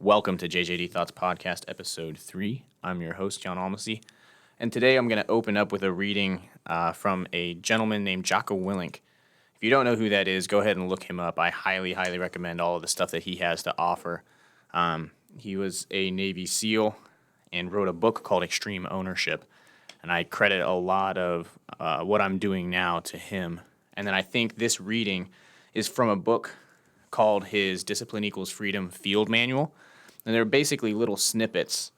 Welcome to JJD Thoughts Podcast, Episode 3. I'm your host, John Almasy, and today I'm going to open up with a reading from a gentleman named Jocko Willink. If you don't know who that is, go ahead and look him up. I highly, highly recommend all of the stuff that he has to offer. He was a Navy SEAL and wrote a book called Extreme Ownership, and I credit a lot of what I'm doing now to him. And then I think this reading is from a book called his Discipline Equals Freedom Field Manual. And they're basically little snippets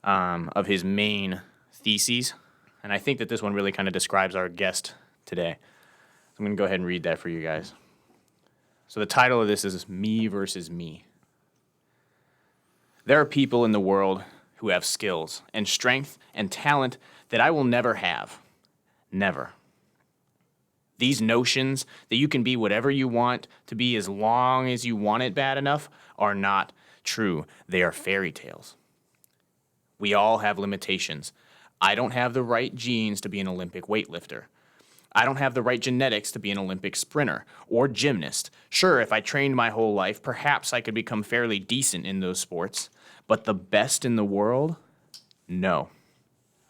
of his main theses. And I think that this one really kind of describes our guest today. So I'm going to go ahead and read that for you guys. So the title of this is Me versus Me. There are people in the world who have skills and strength and talent that I will never have. Never. These notions that you can be whatever you want to be as long as you want it bad enough are not true. They are fairy tales. We all have limitations. I don't have the right genes to be an Olympic weightlifter. I don't have the right genetics to be an Olympic sprinter or gymnast. Sure, if I trained my whole life, perhaps I could become fairly decent in those sports. But the best in the world? No.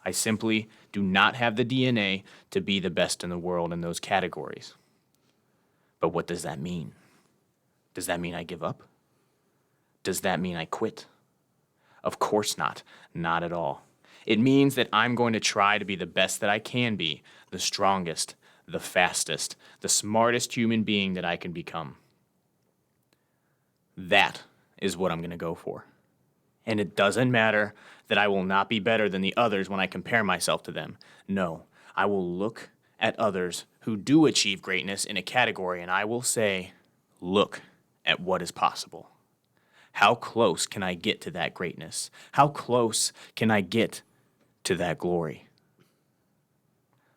I simply do not have the DNA to be the best in the world in those categories. But what does that mean? Does that mean I give up? Does that mean I quit? Of course not. Not at all. It means that I'm going to try to be the best that I can be, the strongest, the fastest, the smartest human being that I can become. That is what I'm going to go for. And it doesn't matter that I will not be better than the others when I compare myself to them. No, I will look at others who do achieve greatness in a category and I will say, look at what is possible. How close can I get to that greatness? How close can I get to that glory?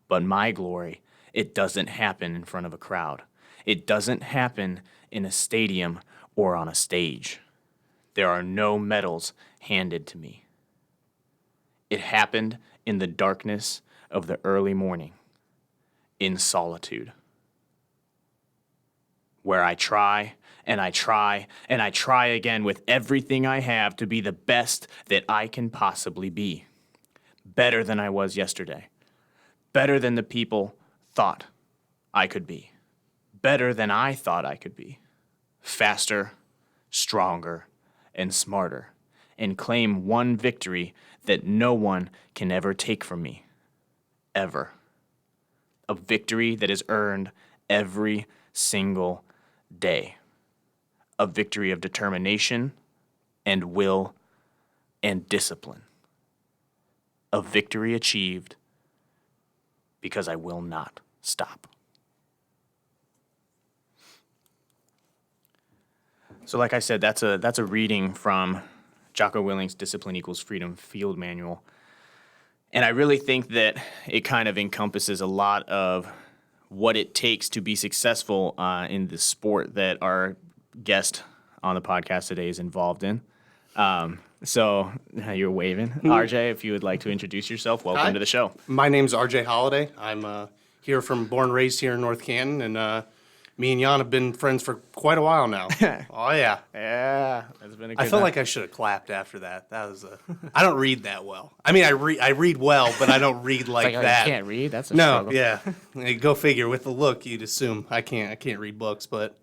But my glory, it doesn't happen in front of a crowd. It doesn't happen in a stadium or on a stage. There are no medals handed to me. It happened in the darkness of the early morning, in solitude, where I try and I try and I try again with everything I have to be the best that I can possibly be. Better than I was yesterday. Better than the people thought I could be. Better than I thought I could be. Faster, stronger, and smarter, and claim one victory that no one can ever take from me. Ever. A victory that is earned every single day. A victory of determination and will and discipline. A victory achieved because I will not stop. So like I said, that's a reading from Jocko Willink's Discipline Equals Freedom Field Manual. And I really think that it kind of encompasses a lot of what it takes to be successful in the sport that our guest on the podcast today is involved in. So you're waving. RJ, if you would like to introduce yourself, welcome Hi. to the show. My name's RJ Holliday. I'm here born and raised here in North Canton, and me and Jan have been friends for quite a while now. Oh, yeah. Yeah, that's been a good I felt night. like I should have clapped after that. That was I don't read that well. I mean, I read well, but I don't read like Oh, that. you can't read? That's a No, struggle. yeah. Go figure. With the look, you'd assume I can't read books, but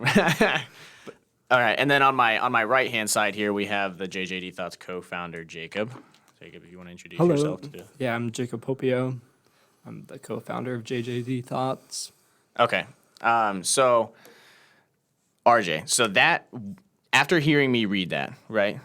All right, and then on my right-hand side here, we have the JJD Thoughts co-founder, Jacob. Jacob, if you want to introduce yourself too. Yeah, I'm Jacob Popio. I'm the co-founder of JJD Thoughts. Okay. So, RJ, so that, after hearing me read that, right,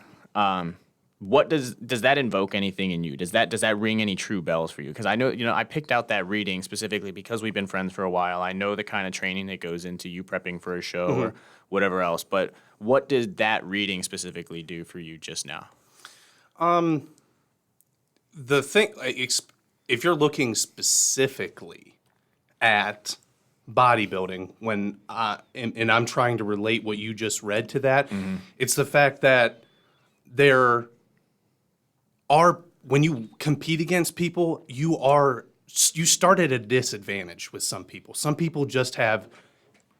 what does that invoke anything in you? Does that ring any true bells for you? Because I know, I picked out that reading specifically because we've been friends for a while. I know the kind of training that goes into you prepping for a show or whatever else, but what did that reading specifically do for you just now? the thing, if you're looking specifically at bodybuilding, when and I'm trying to relate what you just read to that, it's the fact that there are, when you compete against people, you start at a disadvantage with some people. Some people just have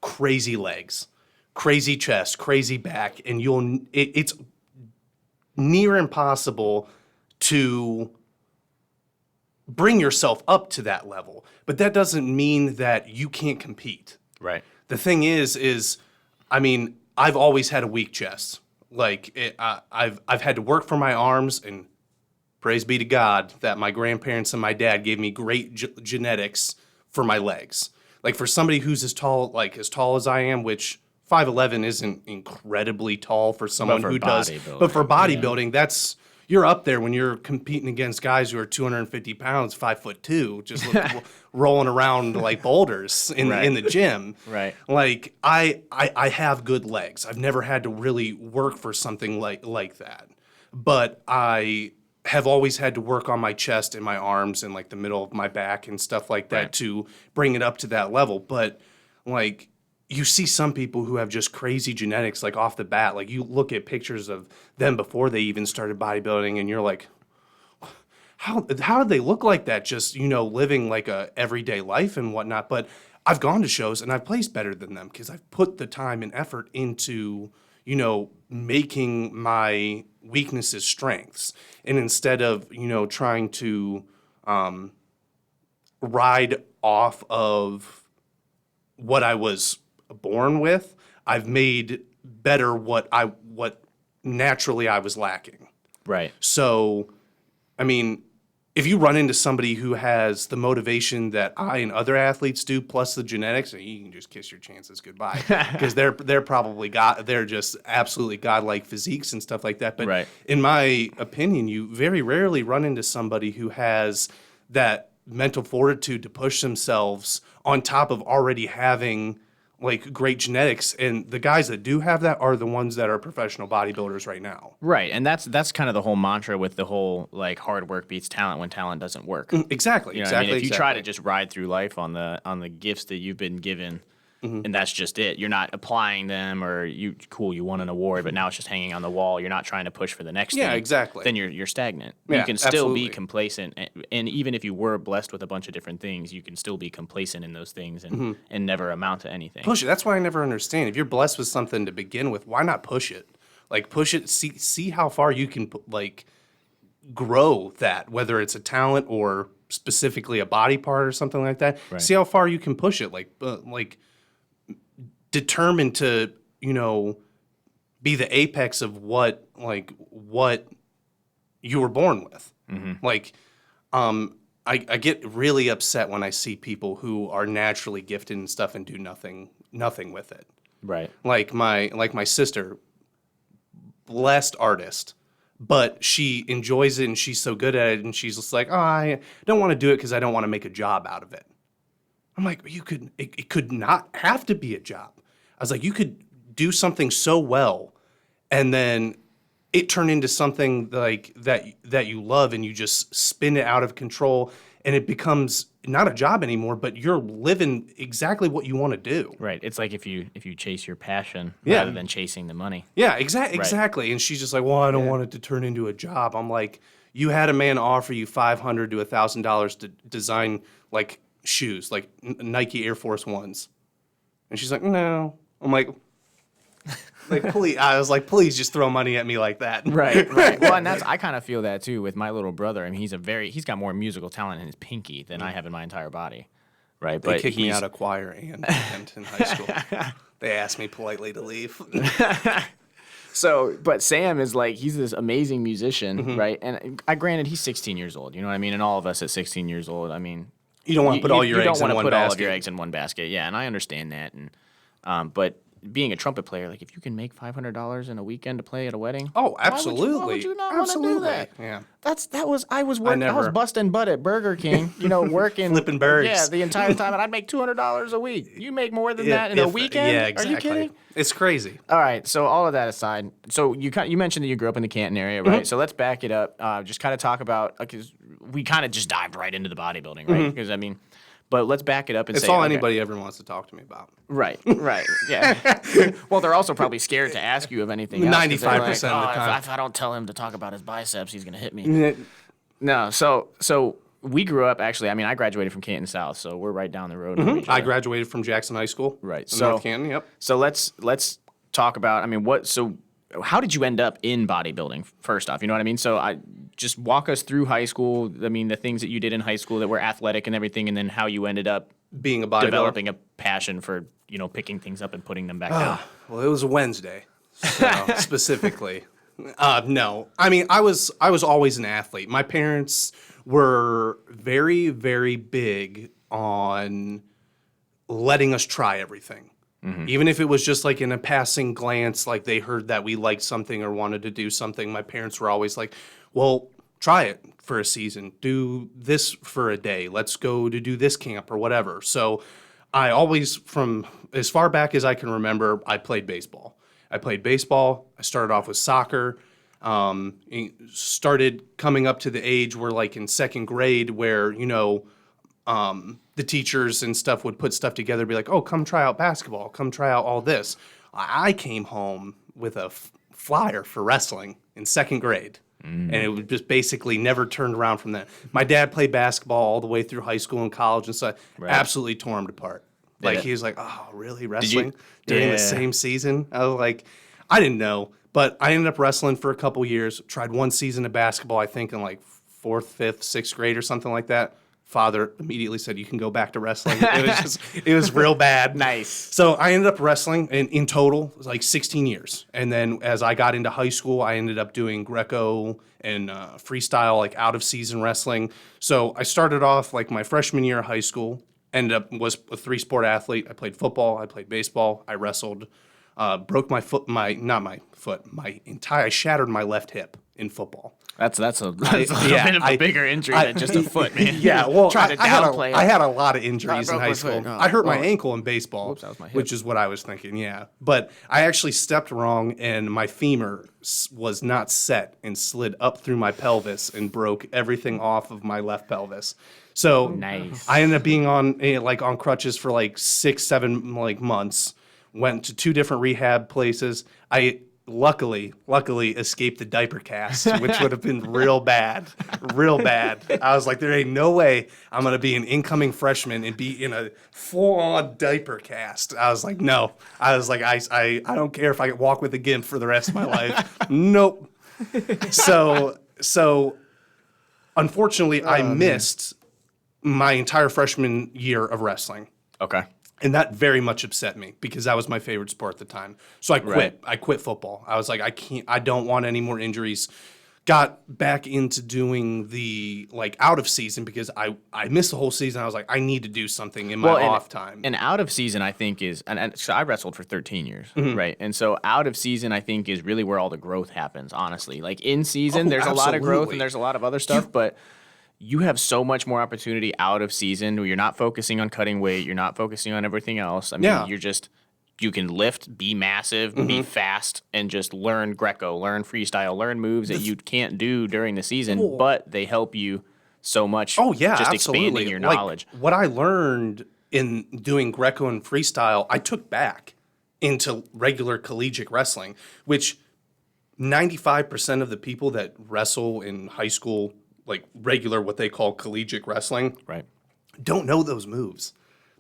crazy legs, crazy chest, crazy back, and near impossible to bring yourself up to that level. But that doesn't mean that you can't compete. Right. The thing is, I mean, I've always had a weak chest. Like I've had to work for my arms, and praise be to God that my grandparents and my dad gave me great genetics for my legs. Like for somebody who's as tall as I am, which 5'11" isn't incredibly tall for someone who does. But for bodybuilding, that's you're up there when you're competing against guys who are 250 pounds, 5'2", just rolling around like boulders in the gym. Right. Like I have good legs. I've never had to really work for something like that. But I have always had to work on my chest and my arms and like the middle of my back and stuff like that to bring it up to that level. But like you see some people who have just crazy genetics like off the bat. Like you look at pictures of them before they even started bodybuilding and you're like, how did they look like that? Just, living like a everyday life and whatnot. But I've gone to shows and I've placed better than them because I've put the time and effort into, making my weaknesses strengths. And instead of, trying to ride off of what I was born with, I've made better what naturally I was lacking. Right. So, I mean, if you run into somebody who has the motivation that I and other athletes do, plus the genetics, you can just kiss your chances goodbye because they're they're just absolutely godlike physiques and stuff like that. But in my opinion, you very rarely run into somebody who has that mental fortitude to push themselves on top of already having like great genetics, and the guys that do have that are the ones that are professional bodybuilders right now. Right, and that's kind of the whole mantra with the whole like hard work beats talent when talent doesn't work. Exactly. You know what I mean? If you try to just ride through life on the gifts that you've been given, and that's just it. You're not applying them, or you won an award, but now it's just hanging on the wall. You're not trying to push for the next thing. Yeah, exactly. Then you're stagnant. Yeah, you can still absolutely. be complacent, and even if you were blessed with a bunch of different things, you can still be complacent in those things and never amount to anything. Push it. That's why I never understand. If you're blessed with something to begin with, why not push it? Like push it. See how far you can like grow that, whether it's a talent or specifically a body part or something like that. Right. See how far you can push it. Like determined to be the apex of what you were born with. Like I get really upset when I see people who are naturally gifted and stuff and do nothing with it. Right. Like my sister, blessed artist, but she enjoys it and she's so good at it and she's just like, oh, I don't want to do it because I don't want to make a job out of it. I'm like, it could not have to be a job. I was like, you could do something so well and then it turned into something like that you love and you just spin it out of control and it becomes not a job anymore, but you're living exactly what you want to do. Right. It's like if you chase your passion Yeah. rather than chasing the money. Yeah, exactly. And she's just like, well, I don't want it to turn into a job. I'm like, you had a man offer you $500 to $1,000 to design like shoes, like Nike Air Force Ones. And she's like, no. I'm like please. I was like, please just throw money at me like that. Right. Well, and I kind of feel that too with my little brother. I mean, he's got more musical talent in his pinky than I have in my entire body. Right. They But kicked me out of choir and band in high school. They asked me politely to leave. So, but Sam is like, he's this amazing musician, right? And granted, he's 16 years old. You know what I mean? And all of us at 16 years old, I mean, You don't want to put all your eggs in one basket. You don't want to put all of your eggs in one basket. Yeah, and I understand that. And but being a trumpet player, like if you can make $500 in a weekend to play at a wedding, Oh, absolutely. Why would you not want to do Absolutely. that? Yeah. I was busting butt at Burger King, working Flipping burgers. Yeah, the entire time, and I'd make $200 a week. You make more than that in a weekend? Yeah, exactly. Are you kidding? It's crazy. All right, so all of that aside, so you mentioned that you grew up in the Canton area, right? So let's back it up. Just kind of talk about, because we kind of just dived right into the bodybuilding, right? Because but let's back it up and It's say all okay, anybody ever wants to talk to me about. Right, yeah. Well, they're also probably scared to ask you of anything else. 'Cause they're 95% of the time. If I don't tell him to talk about his biceps, he's gonna hit me. No, so we grew up actually. I mean, I graduated from Canton South, so we're right down the road from each I other. graduated from Jackson High School. Right. In So North Canton, yep. So let's talk about. I mean, how did you end up in bodybuilding? First off, you know what I mean. So I just walk us through high school. I mean, the things that you did in high school that were athletic and everything, and then how you ended up Being a bodybuilder. developing a passion for picking things up and putting them back down. Well, it was a Wednesday, so specifically. No, I mean I was always an athlete. My parents were very, very big on letting us try everything. Even if it was just like in a passing glance, like they heard that we liked something or wanted to do something, my parents were always like, well, try it for a season. Do this for a day. Let's go to do this camp or whatever. So I always, from as far back as I can remember, I played baseball. I started off with soccer. Started coming up to the age where like in second grade where, the teachers and stuff would put stuff together, be like, oh, come try out basketball, come try out all this. I came home with a flyer for wrestling in second grade. And it would just basically never turned around from that. My dad played basketball all the way through high school and college and stuff. Right. Absolutely tore him apart. Like he was like, oh, really, wrestling during the same season? I was like, I didn't know. But I ended up wrestling for a couple years. Tried one season of basketball, I think in like 4th, 5th, 6th grade or something like that. Father immediately said, you can go back to wrestling. It was real bad. Nice. So I ended up wrestling in total, it was like 16 years. And then as I got into high school, I ended up doing Greco and freestyle, like out of season wrestling. So I started off like my freshman year of high school, ended up was a 3-sport athlete. I played football, I played baseball, I wrestled, broke I shattered my left hip in football. That's a bit of a bigger injury than just a foot, man. Yeah, well, Try to downplay it. I had a lot of injuries in high school. Oh, I hurt my ankle in baseball, Whoops, that was my hip. which is what I was thinking, yeah. But I actually stepped wrong, and my femur was not set and slid up through my pelvis and broke everything off of my left pelvis. So nice. I ended up being on crutches for like 6-7 months. Went to 2 different rehab places. I luckily escaped the diaper cast, which would have been real bad. I was like, there ain't no way I'm going to be an incoming freshman and be in a full-on diaper cast. I was like, no. I was like, I don't care if I walk with a gimp for the rest of my life. Nope. So unfortunately, I missed my entire freshman year of wrestling. Okay. And that very much upset me because that was my favorite sport at the time. So I quit. Right. I quit football. I was like, I don't want any more injuries. Got back into doing the out of season because I missed the whole season. I was like, I need to do something in my off time. And out of season, I think is, and so I wrestled for 13 years, right? And so out of season, I think is really where all the growth happens. Honestly, like in season, there's a lot of growth and there's a lot of other stuff, but you have so much more opportunity out of season where you're not focusing on cutting weight. You're not focusing on everything else. I mean, you can lift, be massive, be fast, and just learn Greco, learn freestyle, learn moves that you can't do during the season, but they help you so much. Oh, yeah, just absolutely. expanding your knowledge. What I learned in doing Greco and freestyle, I took back into regular collegiate wrestling, which 95% of the people that wrestle in high school, like regular, what they call collegiate wrestling, Right. don't know those moves.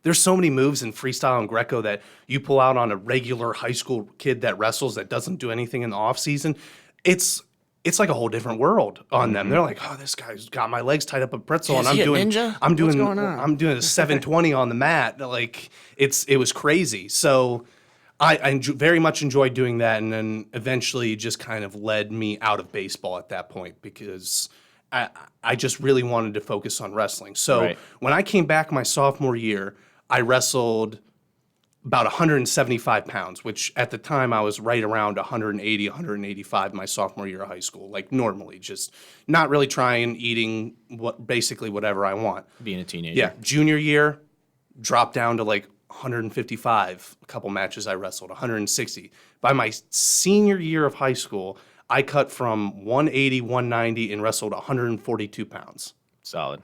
There's so many moves in freestyle and Greco that you pull out on a regular high school kid that wrestles that doesn't do anything in the off season. It's like a whole different world on them. They're like, oh, this guy's got my legs tied up a pretzel, and I'm doing a 720 on the mat. Like it was crazy. So I very much enjoyed doing that, and then eventually just kind of led me out of baseball at that point because I just really wanted to focus on wrestling. So when I came back my sophomore year, I wrestled about 175 pounds, which at the time I was right around 180, 185 my sophomore year of high school, like normally, just not really trying, eating basically whatever I want. Being a teenager. Yeah. Junior year, dropped down to like 155, a couple matches I wrestled, 160. By my senior year of high school, I cut from 180, 190, and wrestled 142 pounds. Solid.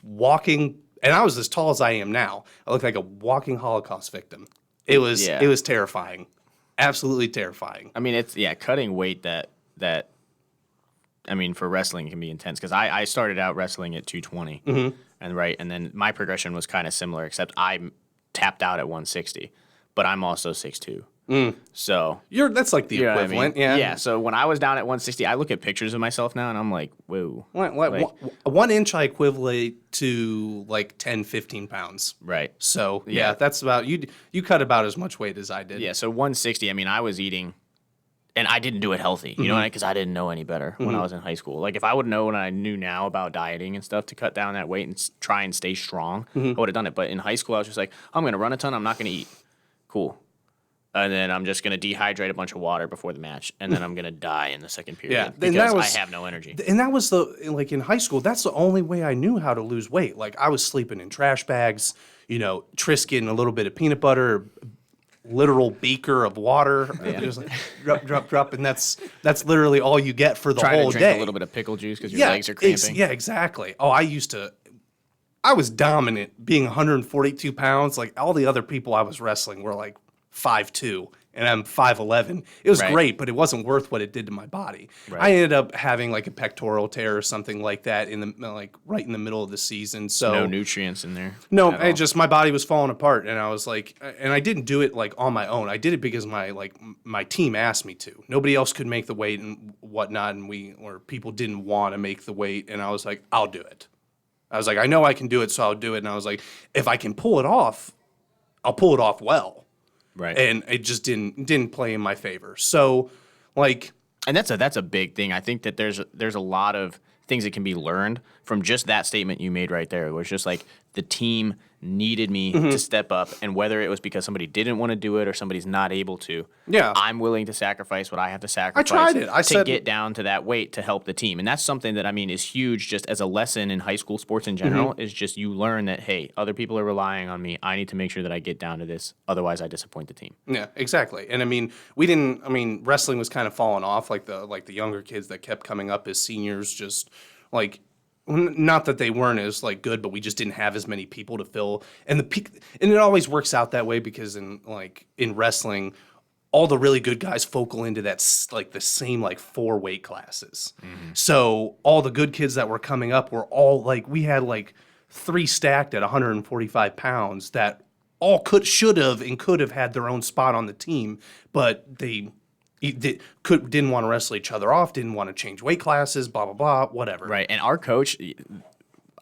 Walking, and I was as tall as I am now. I looked like a walking Holocaust victim. It was terrifying, absolutely terrifying. I mean, it's cutting weight that I mean, for wrestling can be intense because I started out wrestling at 220, and then my progression was kind of similar, except I tapped out at 160, but I'm also 6'2". So That's like the you know what I equivalent, mean? yeah. Yeah. So when I was down at 160, I look at pictures of myself now and I'm like, whoa. Like- 1 inch I equivalent to like 10, 15 pounds. Right. So yeah, that's about you cut about as much weight as I did. Yeah. So 160. I mean, I was eating, and I didn't do it healthy. You know, because I didn't know any better when I was in high school. Like if I would know what I knew now about dieting and stuff to cut down that weight and try and stay strong, I would have done it. But in high school, I was just like, I'm going to run a ton. I'm not going to eat. Cool. And then I'm just going to dehydrate a bunch of water before the match, and then I'm going to die in the second period Yeah, because I have no energy. And that was like in high school, that's the only way I knew how to lose weight. Like I was sleeping in trash bags, Triscuit and a little bit of peanut butter, literal beaker of water, just like drop, and that's literally all you get for the Trying whole to drink day. a little bit of pickle juice because your legs are cramping. Yeah, exactly. Oh, I was dominant being 142 pounds. Like all the other people I was wrestling were like 5'2", and I'm 5'11". It was great, but it wasn't worth what it did to my body. Right. I ended up having like a pectoral tear or something like that right in the middle of the season. So No nutrients in there. no, my body was falling apart, and I was like, and I didn't do it like on my own. I did it because my team asked me to. Nobody else could make the weight and whatnot, and people didn't want to make the weight, and I was like, I'll do it. I was like, I know I can do it, so I'll do it. And I was like, if I can pull it off, I'll pull it off well. Right. And it just didn't play in my favor. So, like, and that's a big thing. I think that there's a lot of things that can be learned from just that statement you made right there. It was just like the team needed me to step up, and whether it was because somebody didn't want to do it or somebody's not able to, I'm willing to sacrifice what I have to sacrifice. I tried it. I said, get down to that weight to help the team, and that's something that I mean is huge. Just as a lesson in high school sports in general, is just you learn that hey, other people are relying on me. I need to make sure that I get down to this. Otherwise, I disappoint the team. Yeah, exactly. And I mean, wrestling was kind of falling off. Like the younger kids that kept coming up as seniors, just like. Not that they weren't as like good, but we just didn't have as many people to fill. And and it always works out that way because in wrestling, all the really good guys focal into that like the same like 4 weight classes. So all the good kids that were coming up were all like we had like 3 stacked at 145 pounds that all should have and could have had their own spot on the team, but they didn't want to wrestle each other off, didn't want to change weight classes, blah, blah, blah, whatever. Right. And our coach,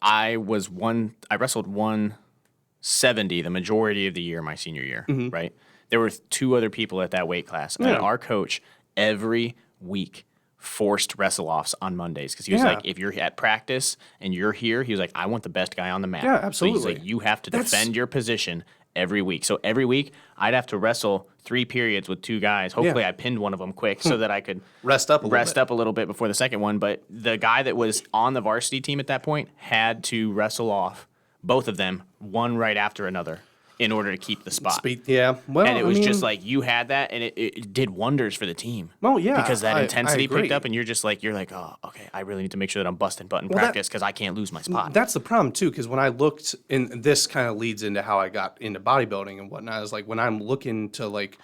I wrestled 170 the majority of the year, my senior year, right? There were 2 other people at that weight class. And our coach every week forced wrestle-offs on Mondays because he was like, if you're at practice and you're here, he was like, I want the best guy on the mat. Yeah, absolutely. So he's like, you have to defend your position every week. So every week, I'd have to wrestle 3 periods with 2 guys. Hopefully, I pinned one of them quick so that I could rest up a little bit before the second one. But the guy that was on the varsity team at that point had to wrestle off both of them, one right after another, in order to keep the spot. Yeah. Well, and it was just like you had that, and it did wonders for the team. Oh, yeah. Because that intensity I picked up, and you're like, oh, okay, I really need to make sure that I'm busting butt in practice because I can't lose my spot. That's the problem, too, because when I looked, and this kind of leads into how I got into bodybuilding and whatnot, is like when I'm looking to like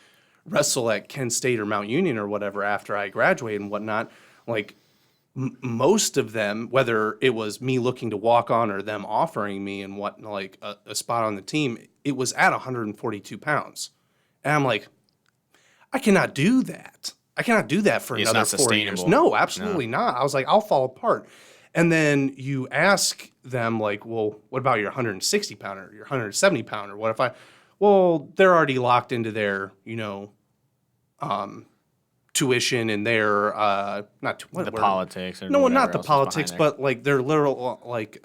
wrestle at Kent State or Mount Union or whatever after I graduate and whatnot, like most of them, whether it was me looking to walk on or them offering me and what like a spot on the team, it was at 142 pounds. And I'm like, I cannot do that. I cannot do that for another 4 years. No, absolutely not. I was like, I'll fall apart. And then you ask them like, well, what about your 160 pounder, your 170 pounder? What if well, they're already locked into their, tuition and their politics. Or no, not the politics, but like their literal like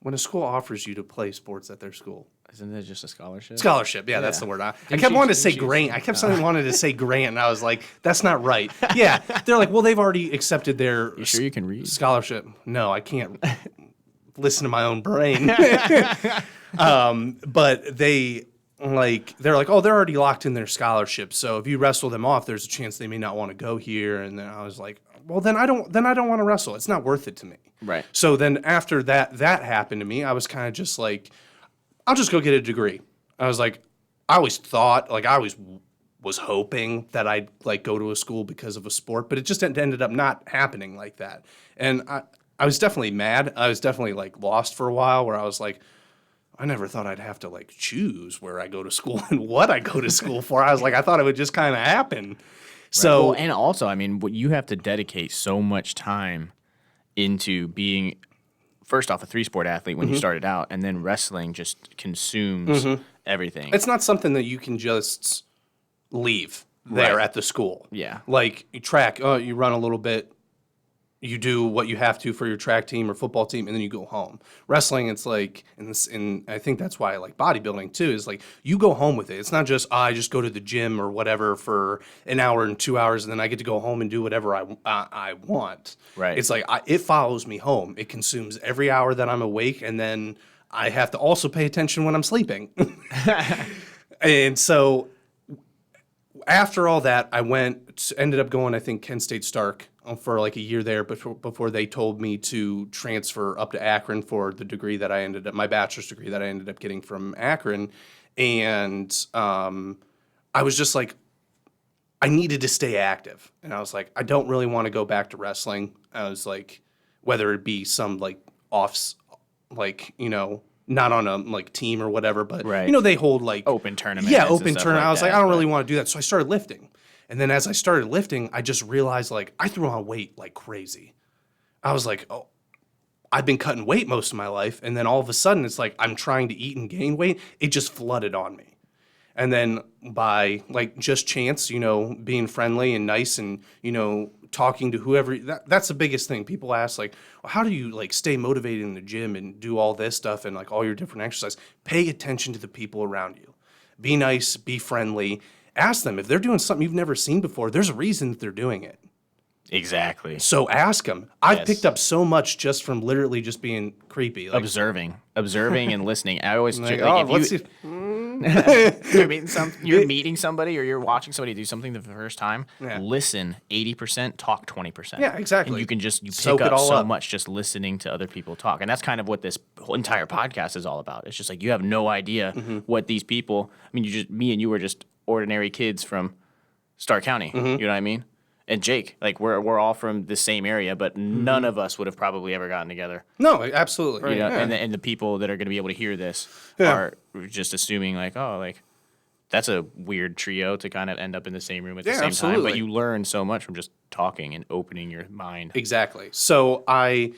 when a school offers you to play sports at their school. Isn't it just a scholarship? Scholarship, yeah, that's the word. I kept wanting to say grant. I kept wanting to say grant, and I was like, that's not right. Yeah, they're like, well, they've already accepted their You sure you can read? scholarship. No, I can't listen to my own brain. But they're like, oh, they're already locked in their scholarship. So if you wrestle them off, there's a chance they may not want to go here. And then I was like, well, then I don't want to wrestle. It's not worth it to me. Right. So then after that happened to me, I was kind of just like, I'll just go get a degree. I was like, I always thought, like I always was hoping that I'd like go to a school because of a sport, but it just ended up not happening like that. And I was definitely mad. I was definitely like lost for a while where I was like, I never thought I'd have to like choose where I go to school and what I go to school for. I was like, I thought it would just kind of happen. So, well, and also, I mean, you have to dedicate so much time into being, first off, a 3-sport athlete when you started out, and then wrestling just consumes everything. it's not something that you can just leave there Right. at the school. Yeah. Like you track, you run a little bit, you do what you have to for your track team or football team, and then you go home. Wrestling, it's like, and I think that's why I like bodybuilding too, is like you go home with it. It's not just, I just go to the gym or whatever for an hour and 2 hours, and then I get to go home and do whatever I want. Right. It's like, it follows me home. It consumes every hour that I'm awake, and then I have to also pay attention when I'm sleeping. And so after all that, I ended up going, I think, Kent State Stark for like a year there before they told me to transfer up to Akron for the degree that my bachelor's degree that I ended up getting from Akron. And I was just like, I needed to stay active. And I was like, I don't really want to go back to wrestling. I was like, whether it be some like offs, like, not on a like team or whatever, but Right. they hold like Open tournaments. yeah, and open stuff tournament. I was like, that, I don't but- really want to do that. So I started lifting. And then as I started lifting, I just realized like I threw on weight like crazy. I was like, oh, I've been cutting weight most of my life. And then all of a sudden it's like I'm trying to eat and gain weight. It just flooded on me. And then by like just chance, being friendly and nice and, talking to whoever, that's the biggest thing. People ask like, well, how do you like stay motivated in the gym and do all this stuff and like all your different exercise? Pay attention to the people around you. Be nice, be friendly. Ask them if they're doing something you've never seen before. There's a reason that they're doing it. Exactly. So ask them. I've Yes. picked up so much just from literally just being creepy. Like, Observing and listening. I always like, like, oh, if let's you, see. you're meeting somebody or you're watching somebody do something the first time, Yeah. listen 80%, talk 20%. Yeah, exactly. And you can Soak pick it up all so up. much just listening to other people talk. And that's kind of what this whole entire podcast is all about. It's just like you have no idea what these people, I mean, me and you were just ordinary kids from Stark County. You know what I mean? And Jake, like we're all from the same area, but none of us would have probably ever gotten together. No, absolutely. You know? Yeah. And the people that are going to be able to hear this Yeah. are just assuming like, oh, like that's a weird trio to kind of end up in the same room at the Yeah, same time. But absolutely. you learn so much from just talking and opening your mind. Exactly. So I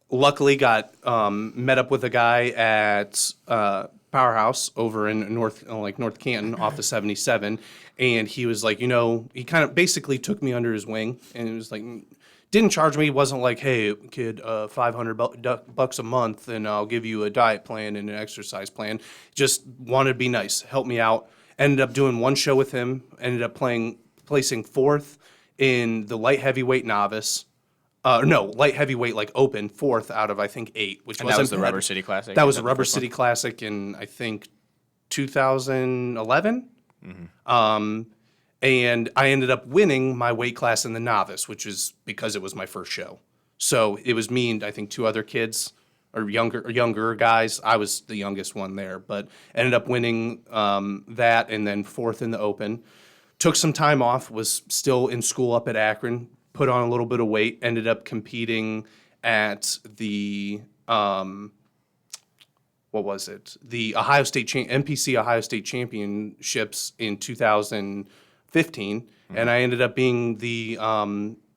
luckily got met up with a guy at Powerhouse over in North Canton off the 77, and he was like, he kind of basically took me under his wing, and it was like, didn't charge me. Wasn't like, hey kid, $500 a month, and I'll give you a diet plan and an exercise plan. Just wanted to be nice, help me out. Ended up doing one show with him. Ended up placing fourth in the light heavyweight novice. Light heavyweight like open, fourth out of I think 8, which And that was the Rubber City Classic? That Is was that the the Rubber first one? City Classic in I think 2011. And I ended up winning my weight class in the novice, which is because it was my first show. So it was me and I think 2 other kids or younger guys. I was the youngest one there, but ended up winning that and then fourth in the open. Took some time off, was still in school up at Akron, put on a little bit of weight, ended up competing at the the Ohio State NPC Ohio State Championships in 2015, and I ended up being the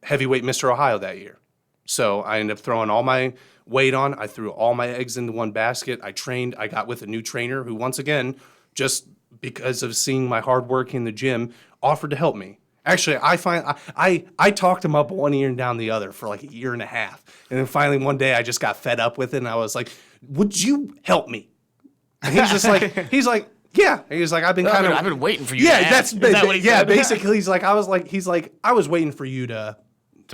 heavyweight Mr. Ohio that year. So I ended up throwing all my weight on. I threw all my eggs into one basket. I trained. I got with a new trainer who, once again, just because of seeing my hard work in the gym, offered to help me. Actually, I talked him up one ear and down the other for like a year and a half. And then finally one day I just got fed up with it and I was like, would you help me? And he's like, yeah. He's like, I've been I've been waiting for you. yeah, to ask. that's Is that what he said? basically he's like, I was waiting for you to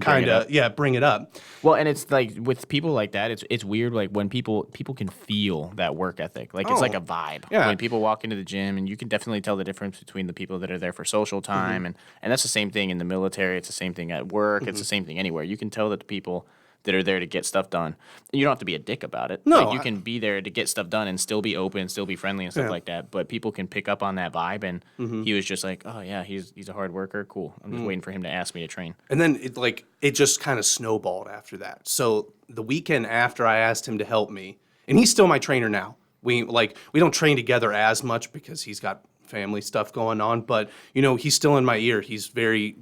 bring it up. bring it up. Well, and it's like with people like that, it's weird. Like when people can feel that work ethic. Like it's like a vibe. Yeah. When people walk into the gym, and you can definitely tell the difference between the people that are there for social time, and that's the same thing in the military. It's the same thing at work. It's the same thing anywhere. You can tell that the people that are there to get stuff done. You don't have to be a dick about it. No, Like, you can be there to get stuff done and still be open, still be friendly and stuff like that. But people can pick up on that vibe, and he was just like, oh yeah, he's a hard worker. Cool. I'm just waiting for him to ask me to train. And then it just kind of snowballed after that. So the weekend after I asked him to help me, and he's still my trainer now, We don't train together as much because he's got family stuff going on, but he's still in my ear. He's very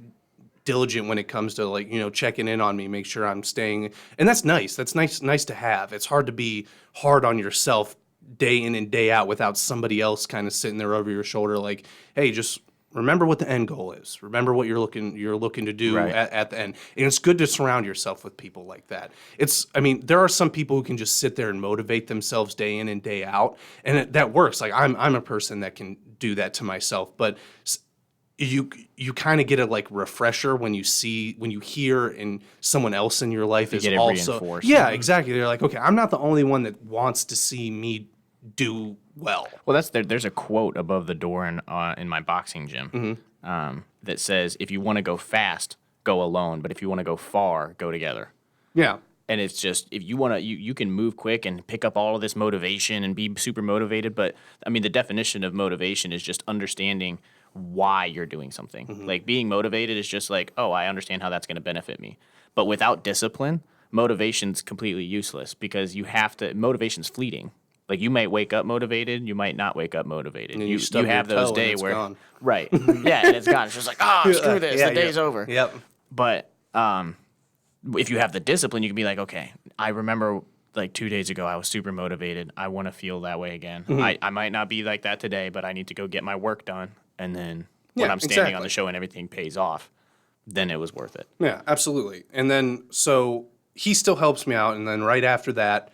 diligent when it comes to checking in on me, make sure I'm staying, and that's nice. That's nice to have. It's hard to be hard on yourself day in and day out without somebody else kind of sitting there over your shoulder, like, hey, just remember what the end goal is. Remember what you're looking to do at the end. And it's good to surround yourself with people like that. There are some people who can just sit there and motivate themselves day in and day out, and that works. Like I'm a person that can do that to myself, but you kind of get a refresher when you hear in someone else in your life is also reinforced. Yeah, exactly. They're like, okay, I'm not the only one that wants to see me do well. Well, there's a quote above the door in my boxing gym that says, if you want to go fast, go alone, but if you want to go far, go together. Yeah. And it's just, if you want to, you can move quick and pick up all of this motivation and be super motivated. But the definition of motivation is just understanding why you're doing something. Mm-hmm. Like being motivated is just like, oh, I understand how that's going to benefit me. But without discipline, motivation's completely useless because motivation's fleeting. Like you might wake up motivated, you might not wake up motivated. And you have those days where, gone. right? Yeah, and it's gone. It's just like, screw this, the day's over. Yep. But if you have the discipline, you can be like, okay, I remember 2 days ago I was super motivated. I want to feel that way again. I might not be like that today, but I need to go get my work done. And then when I'm standing on the show and everything pays off, then it was worth it. Yeah, absolutely. And then so he still helps me out, and then right after that,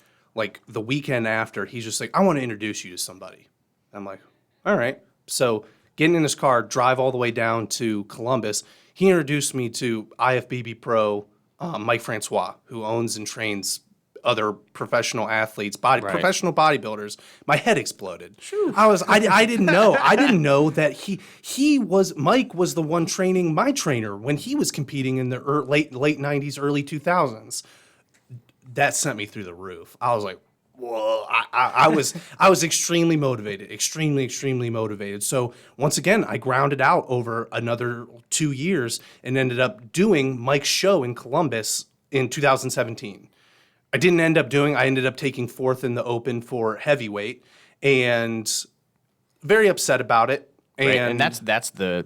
the weekend after, he's just like, I want to introduce you to somebody. I'm like, all right. So getting in his car, drive all the way down to Columbus. He introduced me to IFBB Pro Mike Francois, who owns and trains other professional athletes, professional bodybuilders. My head exploded. I didn't know. I didn't know that Mike was the one training my trainer when he was competing in the late 90s, early 2000s. That sent me through the roof. I was like, whoa. I was extremely motivated, extremely motivated. So once again, I grounded out over another 2 years and ended up doing Mike's show in Columbus in 2017. I ended up taking fourth in the open for heavyweight and very upset about it. And that's the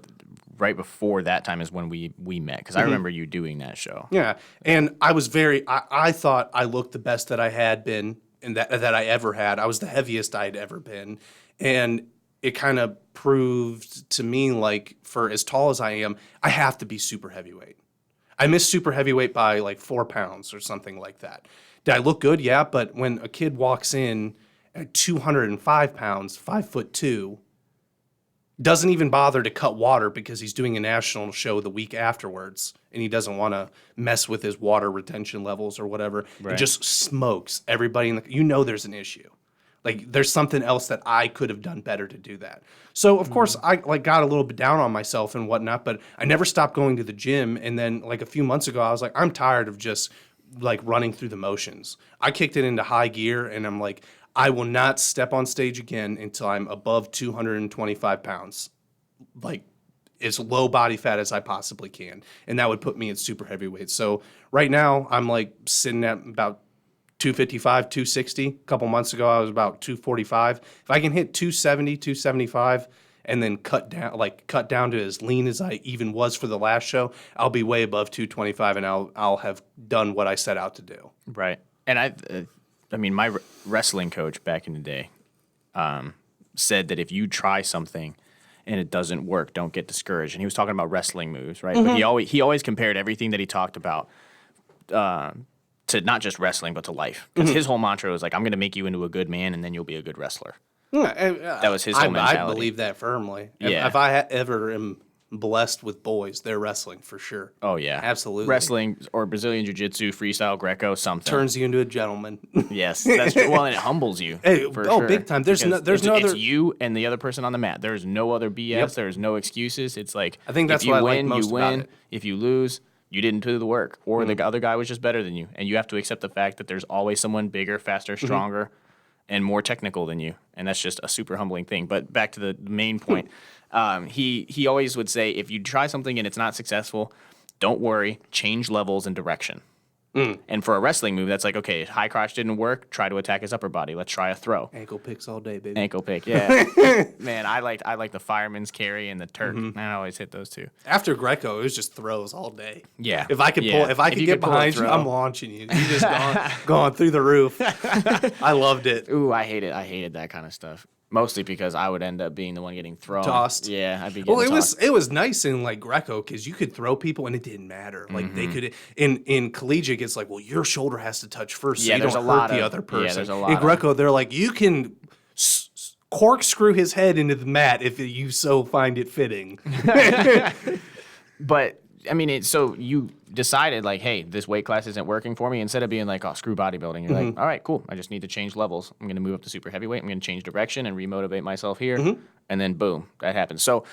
right before that time is when we met, because I remember you doing that show. Yeah, and I was I thought I looked the best that I had been and that I ever had. I was the heaviest I'd ever been, and it kind of proved to me, for as tall as I am, I have to be super heavyweight. I missed super heavyweight by 4 pounds or something like that. Did I look good? Yeah, but when a kid walks in at 205 pounds, 5'2", doesn't even bother to cut water because he's doing a national show the week afterwards, and he doesn't want to mess with his water retention levels or whatever. Right. It just smokes everybody there's an issue. There's something else that I could have done better to do that. So of course I got a little bit down on myself and whatnot, but I never stopped going to the gym. And then a few months ago, I was like, I'm tired of just running through the motions. I kicked it into high gear, and I'm like, I will not step on stage again until I'm above 225 pounds, as low body fat as I possibly can. And that would put me at super heavyweight. So right now I'm sitting at about 255, 260. A couple months ago I was about 245. If I can hit 270, 275, and then cut down to as lean as I even was for the last show, I'll be way above 225, and I'll have done what I set out to do. Right. And my wrestling coach back in the day said that if you try something and it doesn't work, don't get discouraged. And he was talking about wrestling moves, right? But he always compared everything that he talked about to not just wrestling, but to life. Because his whole mantra was I'm going to make you into a good man, and then you'll be a good wrestler. That was his whole mentality. I believe that firmly. Yeah. If I ever am blessed with boys, they're wrestling for sure. Oh, yeah. Absolutely. Wrestling or Brazilian Jiu-Jitsu, freestyle, Greco, something. Turns you into a gentleman. Yes, that's true. Well, and it humbles you. For sure. Big time. There's no other. It's you and the other person on the mat. There's no other BS. Yep. There's no excuses. It's I think that's what I like most about it. If you lose, you didn't do the work, or the other guy was just better than you, and you have to accept the fact that there's always someone bigger, faster, stronger, and more technical than you, and that's just a super humbling thing. But back to the main point, he always would say, if you try something and it's not successful, don't worry, change levels and direction. And for a wrestling move, that's like, okay, high crotch didn't work. Try to attack his upper body. Let's try a throw. Ankle picks all day, baby. Ankle pick, yeah. Man, I like the fireman's carry and the Turk. I always hit those two. After Greco, it was just throws all day. Yeah. If I could pull, if I could get behind you, I'm launching you. You just gone through the roof. I loved it. Ooh, I hated that kind of stuff. Mostly because I would end up being the one getting thrown. Tossed. Yeah, I'd be getting tossed. It was nice in like Greco because you could throw people and it didn't matter. Like they could in collegiate, it's like, well, your shoulder has to touch first, so you don't hurt the other person. Yeah, there's a lot in Greco, they're like, you can corkscrew his head into the mat if you so find it fitting. But I mean, so you decided like, hey, this weight class isn't working for me. Instead of being like, oh, screw bodybuilding, you're like, all right, cool. I just need to change levels. I'm going to move up to super heavyweight. I'm going to change direction and remotivate myself here. And then boom, that happens. So,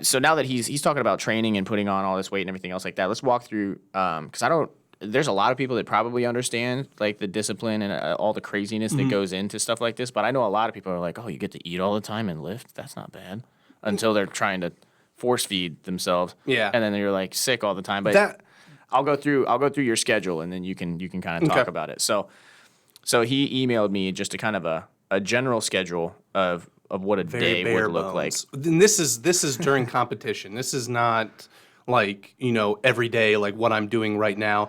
so now that he's talking about training and putting on all this weight and everything else like that, let's walk through because there's a lot of people that probably understand like the discipline and all the craziness that goes into stuff like this. But I know a lot of people are like, oh, you get to eat all the time and lift? That's not bad. Until they're trying to force feed themselves. Yeah. And then you're like sick all the time. But I'll go through your schedule and then you can kind of talk about it. So he emailed me just a kind of a general schedule of what a day would look like. And this is during competition. This is not like, every day like what I'm doing right now.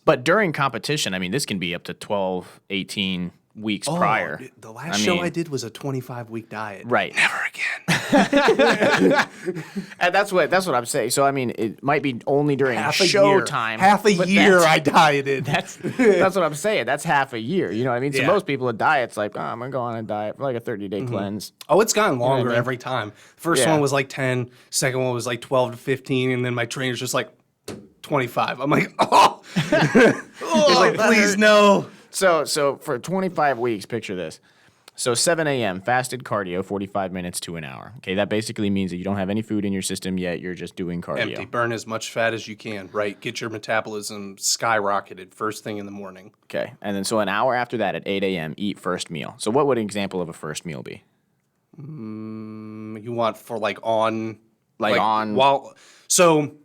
But during competition, I mean, this can be up to 12, 18 weeks prior. The last show I did was a 25-week diet. Right. Never again. And that's what I'm saying. So I mean, it might be only during show time. Half a year I dieted. That's what I'm saying. That's half a year. You know what I mean? So most people a diet's like, oh, I'm gonna go on a diet for like a 30-day cleanse. Oh, it's gotten longer every time. First one was like 10, second one was like 12 to 15, and then my trainer's just like 25. I'm like, oh, he's like, please no. So for 25 weeks, picture this. So 7 a.m. fasted cardio, 45 minutes to an hour. Okay, that basically means that you don't have any food in your system yet. You're just doing cardio. Empty. Burn as much fat as you can, right? Get your metabolism skyrocketed first thing in the morning. Okay, and then so an hour after that at 8 a.m., eat first meal. So what would an example of a first meal be? You want for on? So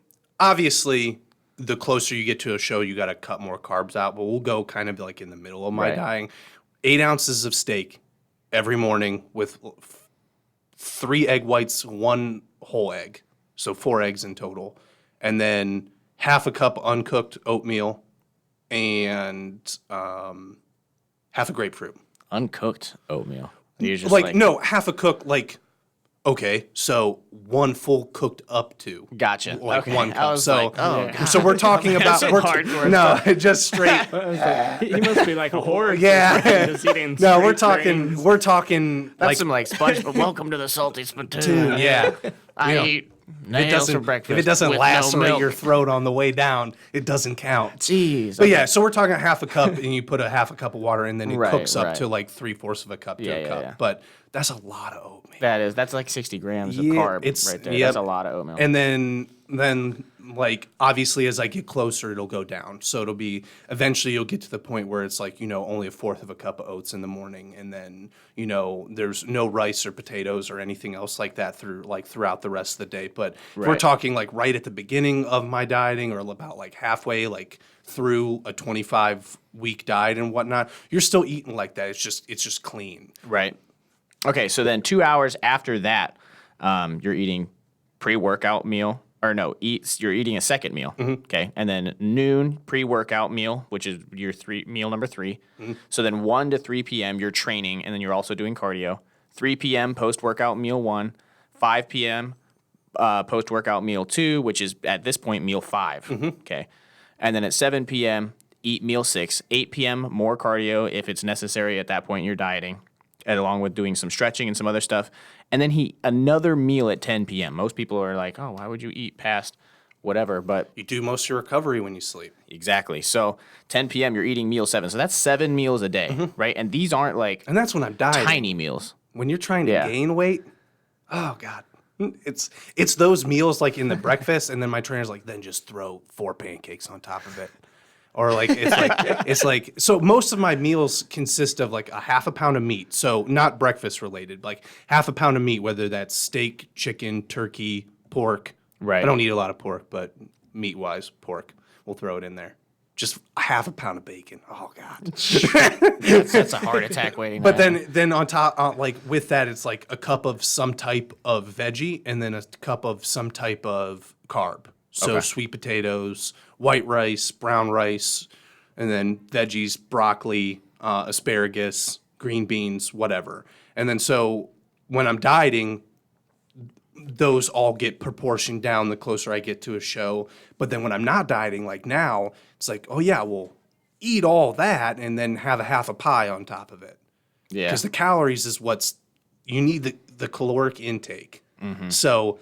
obviously, the closer you get to a show, you got to cut more carbs out. But we'll go kind of like in the middle of my dieting. 8 ounces of steak every morning with 3 egg whites, 1 whole egg. So 4 eggs in total. And then half a cup uncooked oatmeal and half a grapefruit. Uncooked oatmeal. You're just no, half a cup, okay, so 1 full cooked up to. Gotcha. 1 cup. So we're talking about just straight. He must be like a horror. Yeah. Just eating No, straight we're talking that's some SpongeBob. Welcome to the salty spittoon. Yeah. I eat nails for breakfast. If it doesn't with lacerate no your throat on the way down, it doesn't count. Jeez. But yeah, so we're talking half a cup, and you put a half a cup of water, and then it cooks up right. to like 3/4 of a cup to a cup. Yeah. But that's a lot of oatmeal. That's like 60 grams of carb right there. That's a lot of oatmeal. And then like obviously as I get closer, it'll go down. So it'll be eventually you'll get to the point where it's like, only 1/4 of a cup of oats in the morning, and then there's no rice or potatoes or anything else like that throughout the rest of the day. But if we're talking like right at the beginning of my dieting or about like halfway through a 25-week diet and whatnot, you're still eating like that. It's just clean. Right. Okay, so then 2 hours after that, you're eating pre-workout meal. You're eating a second meal. Okay, and then noon pre-workout meal, which is your meal number 3. So then 1 to 3 p.m. you're training, and then you're also doing cardio. 3 p.m. post-workout meal 1. 5 p.m. Post-workout meal 2, which is at this point meal 5. Okay, and then at 7 p.m. eat meal 6. 8 p.m. more cardio if it's necessary at that point you're dieting, and along with doing some stretching and some other stuff. And then another meal at 10 p.m. Most people are like, oh, why would you eat past whatever? But you do most of your recovery when you sleep. Exactly. So 10 p.m. you're eating meal 7. So that's 7 meals a day, right? And these aren't and that's when I'm dieting. Tiny meals. When you're trying to gain weight, oh God. It's those meals like in the breakfast, and then my trainer's like, then just throw 4 pancakes on top of it. Or so most of my meals consist of like a half a pound of meat. So not breakfast related, like half a pound of meat, whether that's steak, chicken, turkey, pork. Right. I don't eat a lot of pork, but meat wise, pork. We'll throw it in there. just half a pound of bacon. Oh God. That's a heart attack waiting. But then on top, like with that, it's like a cup of some type of veggie and then a cup of some type of carb. So sweet potatoes, white rice, brown rice, and then veggies, broccoli, asparagus, green beans, whatever. And then so when I'm dieting, those all get proportioned down the closer I get to a show. But then when I'm not dieting, like now, it's like, oh yeah, well, eat all that and then have a half a pie on top of it. Yeah. Because the calories is you need the caloric intake. So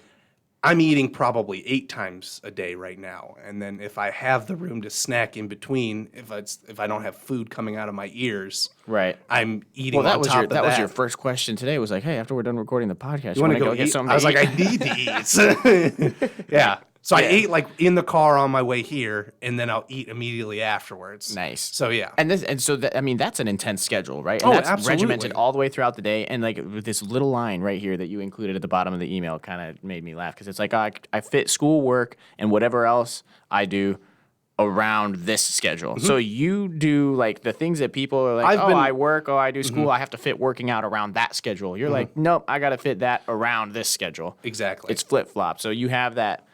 I'm eating probably 8 times a day right now. And then if I have the room to snack in between, if I don't have food coming out of my ears, right, I'm eating that on was top your, of that was your first question today. Was like, hey, after we're done recording the podcast, you want to go get eat? something I was to like, eat? I need to eat. Yeah. So I ate like in the car on my way here, and then I'll eat immediately afterwards. Nice. So yeah. I mean, that's an intense schedule, right? And Oh, that's absolutely. regimented all the way throughout the day. And like with this little line right here that you included at the bottom of the email kind of made me laugh because it's like I fit school, work, and whatever else I do around this schedule. So you do like the things that people are like, I work, I do school, I have to fit working out around that schedule. You're like, nope, I got to fit that around this schedule. Exactly. It's flip-flop. So you have that.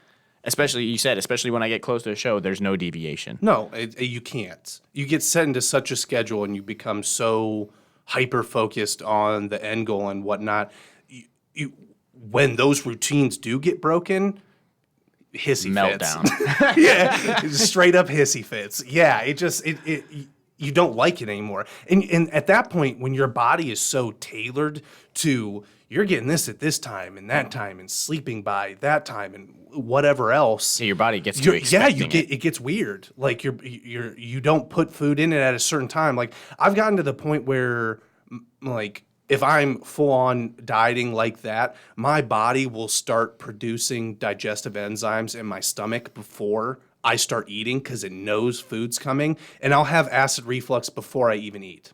Especially when I get close to a show, there's no deviation. No, you can't. You get set into such a schedule and you become so hyper-focused on the end goal and whatnot. When those routines do get broken, hissy Meltdown. fits. Yeah, straight up hissy fits. Yeah, you don't like it anymore. And at that point, when your body is so tailored to you're getting this at this time and that time and sleeping by that time and whatever else. Yeah, your body gets to expecting it gets weird. Like you don't put food in it at a certain time. Like I've gotten to the point where like if I'm full on dieting like that, my body will start producing digestive enzymes in my stomach before I start eating because it knows food's coming, and I'll have acid reflux before I even eat.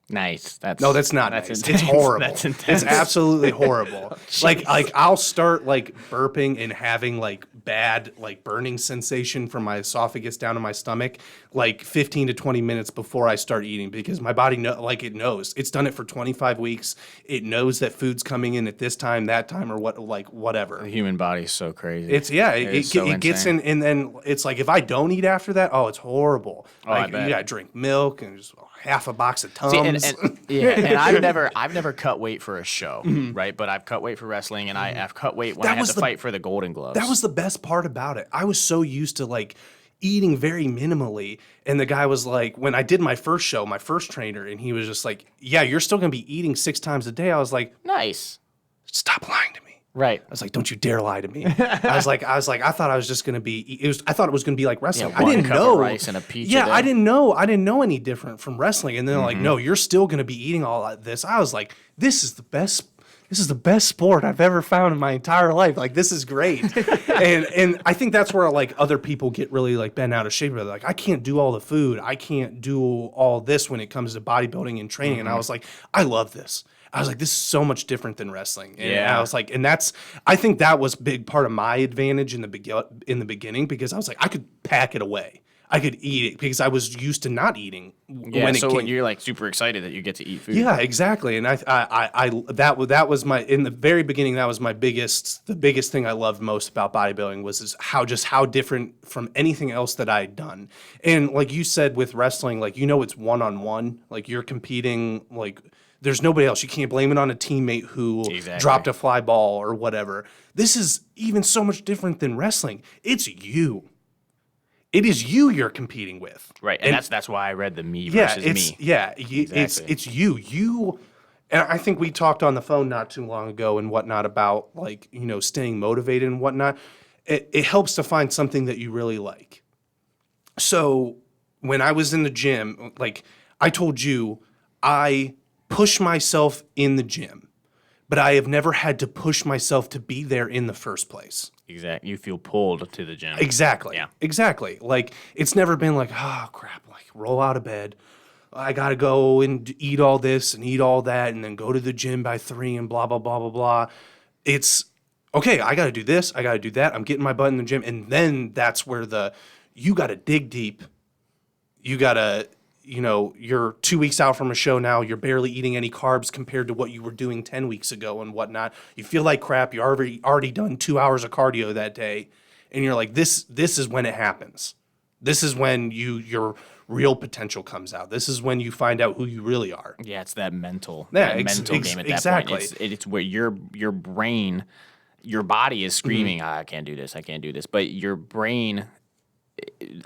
Nice. That's not nice. It's horrible. That's intense. It's absolutely horrible. Like I'll start like burping and having like bad like burning sensation from my esophagus down to my stomach like 15 to 20 minutes before I start eating because my body it knows. It's done it for 25 weeks. It knows that food's coming in at this time, that time, or whatever. The human body's so crazy. It gets in, and then it's like if I don't eat after that, it's horrible. I bet. You gotta drink milk and just half a box of Tums. And I've never cut weight for a show, right? But I've cut weight for wrestling, and I've cut weight when I had to fight for the Golden Gloves. That was the best part about it. I was so used to like eating very minimally, and the guy was like, when I did my first show, my first trainer, and he was just like, "Yeah, you're still gonna be eating 6 times a day." I was like, nice. Stop lying to me. Right. I was like, don't you dare lie to me. I was like, I thought I was just gonna be. I thought it was gonna be like wrestling. Yeah, I didn't cup know. Of rice and a pizza. Yeah, there. I didn't know any different from wrestling. And then like, no, you're still gonna be eating all of this. I was like, this is the best. This is the best sport I've ever found in my entire life. Like, this is great. and I think that's where like other people get really like bent out of shape. They're like, I can't do all the food. I can't do all this when it comes to bodybuilding and training. And I was like, I love this. I was like, this is so much different than wrestling. And I was like, I think that was a big part of my advantage in the beginning because I was like, I could pack it away. I could eat it because I was used to not eating when you're like super excited that you get to eat food. Yeah, exactly. And that was my in the very beginning. That was the biggest thing I loved most about bodybuilding was how different from anything else that I had done. And like you said with wrestling, like it's 1-on-1. Like you're competing like. There's nobody else. You can't blame it on a teammate who dropped a fly ball or whatever. This is even so much different than wrestling. It's you. It is you you're competing with. Right, and that's why I read the me versus me. Yeah, Exactly. it's you. You, and I think we talked on the phone not too long ago and whatnot about like staying motivated and whatnot. It helps to find something that you really like. So when I was in the gym, like I told you, I push myself in the gym, but I have never had to push myself to be there in the first place. Exactly. You feel pulled to the gym. Exactly. Yeah. Exactly. Like it's never been like, oh crap, like roll out of bed. I got to go and eat all this and eat all that and then go to the gym by 3 and blah, blah, blah, blah, blah. It's okay. I got to do this. I got to do that. I'm getting my butt in the gym. And then that's where you got to dig deep you gotta, you're 2 weeks out from a show now. You're barely eating any carbs compared to what you were doing 10 weeks ago and whatnot. You feel like crap. You already done 2 hours of cardio that day, and you're like, this is when it happens. This is when your real potential comes out. This is when you find out who you really are. Yeah, it's that mental, Yeah, mental game at that exactly. point. It's where your brain, your body is screaming, I can't do this, I can't do this. But your brain,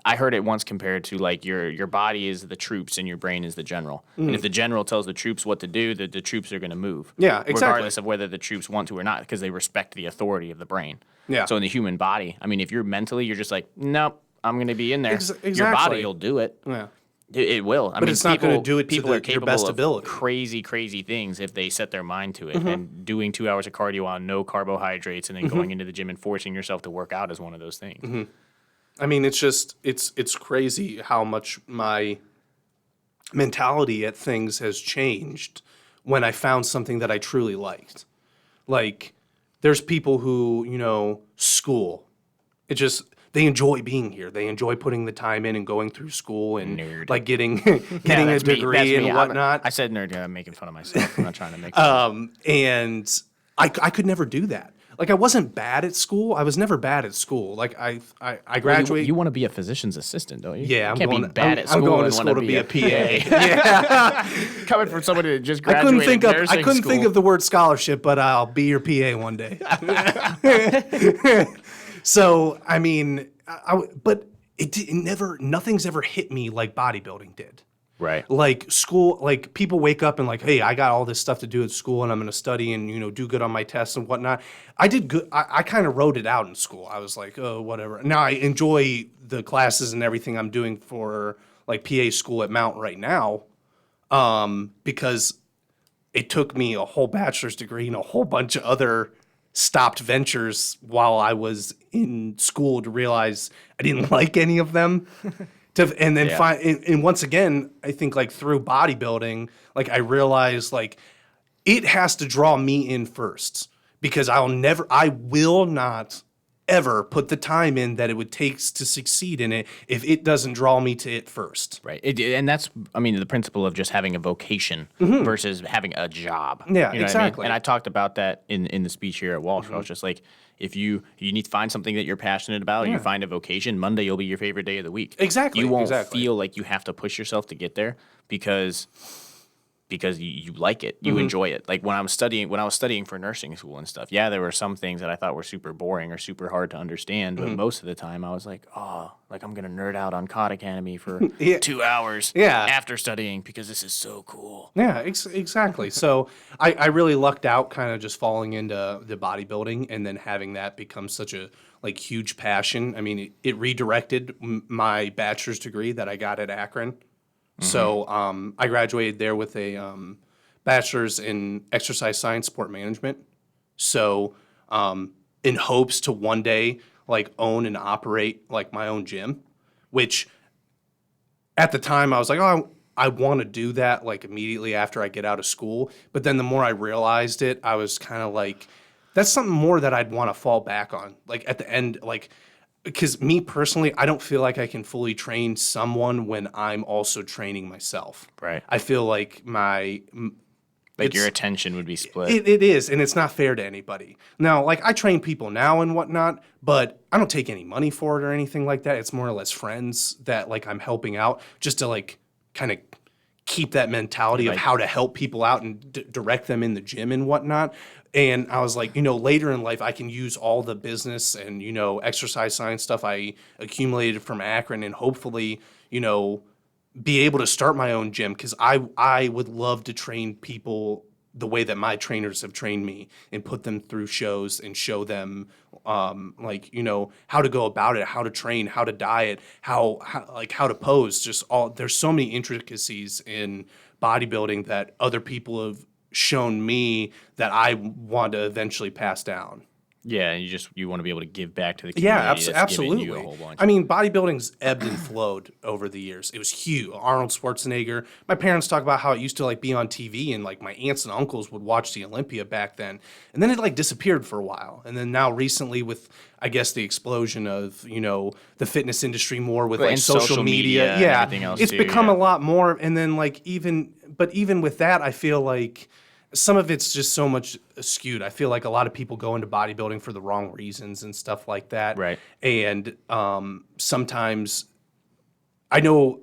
I heard it once compared to like your body is the troops and your brain is the general. And if the general tells the troops what to do, the troops are going to move. Yeah, exactly. Regardless of whether the troops want to or not, because they respect the authority of the brain. Yeah. So in the human body, I mean, if you're mentally, you're just like, nope, I'm going to be in there. Exactly. Your body will do it. Yeah. It will. I mean, it's not gonna do it to people are your capable best of ability. crazy, crazy things if they set their mind to it. And doing 2 hours of cardio on no carbohydrates and then going into the gym and forcing yourself to work out is one of those things. I mean, it's just it's crazy how much my mentality at things has changed when I found something that I truly liked. Like, there's people who, school. They enjoy being here. They enjoy putting the time in and going through school and Nerd. like getting Yeah, a that's me. degree That's me. and whatnot. I said nerd. I'm making fun of myself. I'm not trying to make fun. And I could never do that. Like, I wasn't bad at school. I was never bad at school. Like, I graduated. You want to be a physician's assistant, don't you? Yeah, you I'm can't going. be bad I'm, at school. I'm going to and school wanna to be a PA. PA. Yeah, Coming from somebody that just I graduated couldn't nursing think of the word scholarship, but I'll be your PA one day. So I mean, but nothing's ever hit me like bodybuilding did. Right. Like school, like people wake up and like, hey, I got all this stuff to do at school and I'm going to study and, do good on my tests and whatnot. I did good. I kind of wrote it out in school. I was like, oh, whatever. Now I enjoy the classes and everything I'm doing for like PA school at Mount right now, because it took me a whole bachelor's degree and a whole bunch of other stopped ventures while I was in school to realize I didn't like any of them. And then and once again, I think like through bodybuilding, like I realized like it has to draw me in first, because I will not ever put the time in that it would take to succeed in it if it doesn't draw me to it first. Right. And that's, I mean, the principle of just having a vocation versus having a job. Yeah, You know what I mean? exactly. And I talked about that in the speech here at Walsh. I was just like, if you need to find something that you're passionate about, and you find a vocation, Monday will be your favorite day of the week. Exactly. You won't exactly. feel like you have to push yourself to get there because you like it, you enjoy it. Like when I was studying for nursing school and stuff, yeah, there were some things that I thought were super boring or super hard to understand, but most of the time I was like, oh, like I'm gonna nerd out on Cod Academy for 2 hours after studying because this is so cool. Yeah, exactly. So I really lucked out kind of just falling into the bodybuilding and then having that become such a like huge passion. I mean, it redirected my bachelor's degree that I got at Akron. So I graduated there with a bachelor's in exercise science, sport management. So in hopes to one day like own and operate like my own gym, which at the time I was like, oh, I want to do that like immediately after I get out of school. But then the more I realized it, I was kind of like, that's something more that I'd want to fall back on. Like at the end, like, because me personally, I don't feel like I can fully train someone when I'm also training myself. Right. I feel like Your attention would be split. it is, and it's not fair to anybody. Now, like I train people now and whatnot, but I don't take any money for it or anything like that. It's more or less friends that like I'm helping out just to like kind of keep that mentality of how to help people out and direct them in the gym and whatnot. And I was like, later in life, I can use all the business and, exercise science stuff I accumulated from Akron and hopefully, be able to start my own gym, because I would love to train people the way that my trainers have trained me and put them through shows and show them how to go about it, how to train, how to diet, how to pose. There's so many intricacies in bodybuilding that other people have shown me that I want to eventually pass down. Yeah, you want to be able to give back to the community. Yeah, that's absolutely. given you a whole bunch. I mean, bodybuilding's ebbed and flowed over the years. It was huge. Arnold Schwarzenegger. My parents talk about how it used to like be on TV, and like my aunts and uncles would watch the Olympia back then, and then it like disappeared for a while, and then now recently with I guess the explosion of the fitness industry more with like and social media, and everything else it's too, become yeah. a lot more. And then like even with that, I feel like some of it's just so much skewed. I feel like a lot of people go into bodybuilding for the wrong reasons and stuff like that. Right. And sometimes I know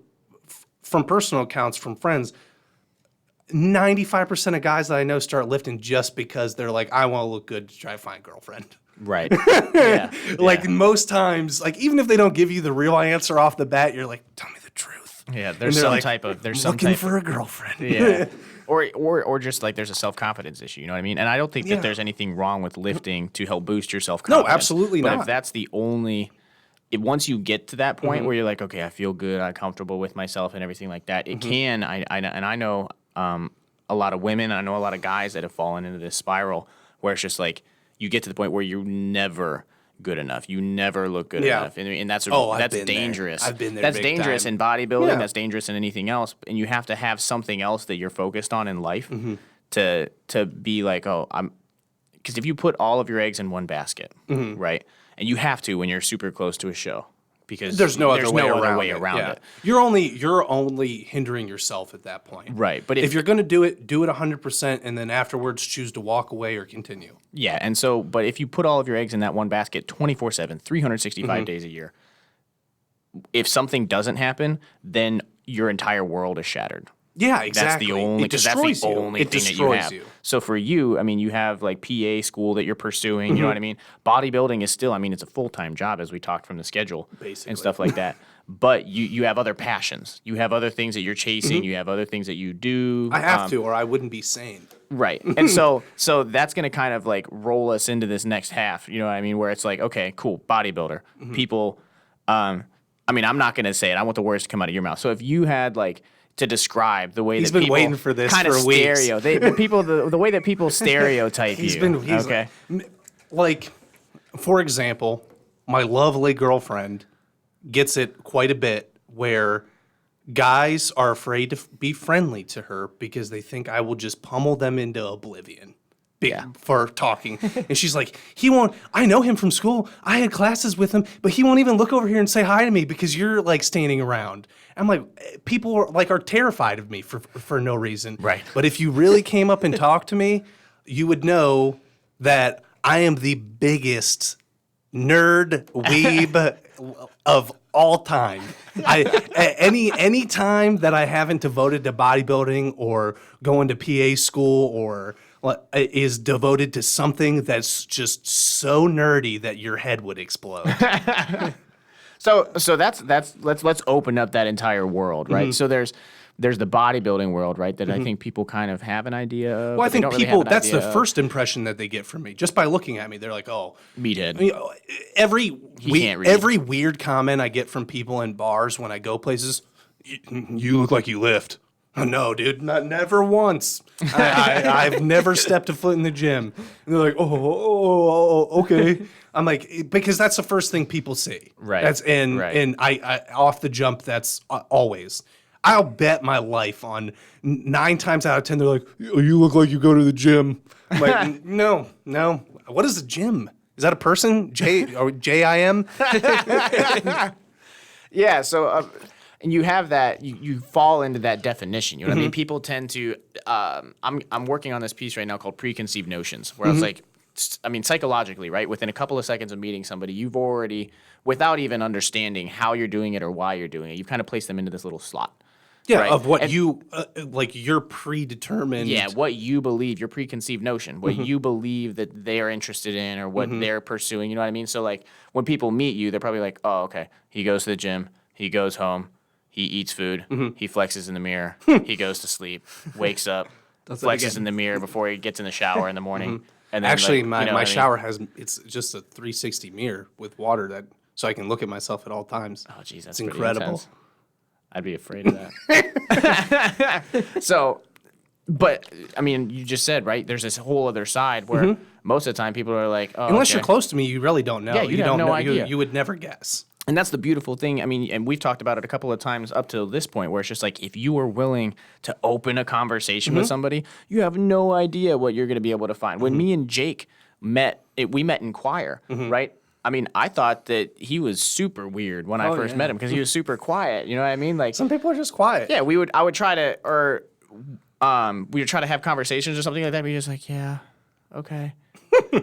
from personal accounts from friends, 95% of guys that I know start lifting just because they're like, I want to look good to try to find a girlfriend. Right. Yeah. Like most times, like even if they don't give you the real answer off the bat, you're like, tell me the truth. Yeah, And there's they're some like, type of "I'm looking for a girlfriend. Yeah. Or just like there's a self-confidence issue, you know what I mean? And I don't think Yeah. that there's anything wrong with lifting to help boost your self-confidence. No, absolutely but not. if that's the only once you get to that point where you're like, okay, I feel good, I'm comfortable with myself and everything like that, it can I know a lot of women, I know a lot of guys that have fallen into this spiral where it's just like you get to the point where you're never good enough. You never look good Yeah. enough. And that's I've that's been there. dangerous. I've been there That's big dangerous time. in bodybuilding. Yeah. That's dangerous in anything else. And you have to have something else that you're focused on in life to be like, oh, because if you put all of your eggs in one basket, right? And you have to when you're super close to a show. Because There's no other way around Yeah. it. You're only hindering yourself at that point. Right. But If you're going to do it 100%, and then afterwards choose to walk away or continue. yeah, and so, but if you put all of your eggs in that one basket 24/7, 365 days a year, if something doesn't happen, then your entire world is shattered. Yeah, exactly. That's the only, It because that's destroys the you. only It thing that you destroys have. you. So for you, I mean, you have like PA school that you're pursuing. You know what I mean? Bodybuilding is still, I mean, it's a full-time job as we talked from the schedule Basically. and stuff like that. But you have other passions. You have other things that you're chasing. You have other things that you do. I have to, or I wouldn't be sane. Right. And so that's going to kind of like roll us into this next half, you know what I mean? Where it's like, okay, cool, bodybuilder. People, I mean, I'm not going to say it. I want the words to come out of your mouth. So if you had like to describe the way He's that been people waiting for this kind of for weeks. the way that people stereotype He's you. been okay. Like, for example, my lovely girlfriend gets it quite a bit where guys are afraid to be friendly to her because they think I will just pummel them into oblivion for talking. And she's like, he won't, I know him from school. I had classes with him, but he won't even look over here and say hi to me because you're like standing around. I'm like, people are terrified of me for no reason. Right. But if you really came up and talked to me, you would know that I am the biggest nerd weeb of all time. Any time that I haven't devoted to bodybuilding or going to PA school or is devoted to something that's just so nerdy that your head would explode. So that's let's open up that entire world, right? So there's the bodybuilding world, right? That I think people kind of have an idea of. Well, I but they think don't really people, have an that's the idea of. first impression that they get from me. Just by looking at me, they're like, oh. Meathead. You know, every can't read. every weird comment I get from people in bars when I go places, you look like you lift. No, dude, never once. I've never stepped a foot in the gym. And they're like, oh, okay. I'm like, because that's the first thing people see. Right. And I off the jump, that's always. I'll bet my life on 9 times out of 10, they're like, oh, you look like you go to the gym. I'm like, no. What is a gym? Is that a person? J-I-M? Yeah, so and you have that you fall into that definition. You know what I mean? People tend to. I'm working on this piece right now called preconceived notions, where I was like, I mean, psychologically, right? Within a couple of seconds of meeting somebody, you've already, without even understanding how you're doing it or why you're doing it, you've kind of placed them into this little slot. Yeah, right? of what And- you, like your predetermined. Yeah, what you believe, your preconceived notion, what you believe that they're interested in or what they're pursuing. You know what I mean? So like when people meet you, they're probably like, oh, okay, he goes to the gym, he goes home, he eats food, he flexes in the mirror, he goes to sleep, wakes up, flexes in the mirror before he gets in the shower in the morning. And then Actually, like, my, you know my what I mean? shower it's just a 360 mirror with water so I can look at myself at all times. Oh, geez, that's it's pretty incredible. intense. I'd be afraid of that. So But I mean, you just said, right? There's this whole other side where most of the time people are like, "Oh, Unless okay." you're close to me, you really don't know. Yeah, you have don't no know. idea. You would never guess. And that's the beautiful thing. I mean, and we've talked about it a couple of times up to this point where it's just like if you are willing to open a conversation with somebody, you have no idea what you're going to be able to find. When me and Jake met, we met in choir, right? I mean, I thought that he was super weird when I first met him because he was super quiet. You know what I mean? Like Some people are just quiet. yeah, I would try to, or we would try to have conversations or something like that. But he was like, yeah, okay.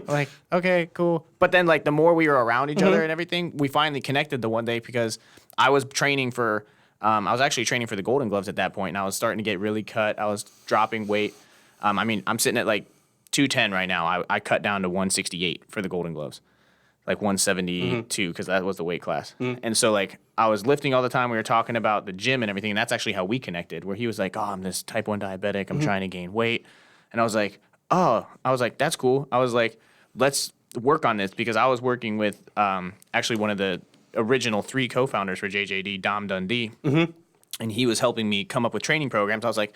Like, okay, cool. But then, like, the more we were around each other and everything, we finally connected the one day because I was training for, I was actually training for the Golden Gloves at that point, and I was starting to get really cut. I was dropping weight. I mean, I'm sitting at like 210 right now. I cut down to 168 for the Golden Gloves, like 172 because that was the weight class. And so, like, I was lifting all the time. We were talking about the gym and everything, and that's actually how we connected, where he was like, oh, I'm this type 1 diabetic. I'm trying to gain weight. And I was like, oh, that's cool. I was like, let's work on this because I was working with actually one of the original 3 co-founders for JJD, Dom Dundee, and he was helping me come up with training programs. I was like,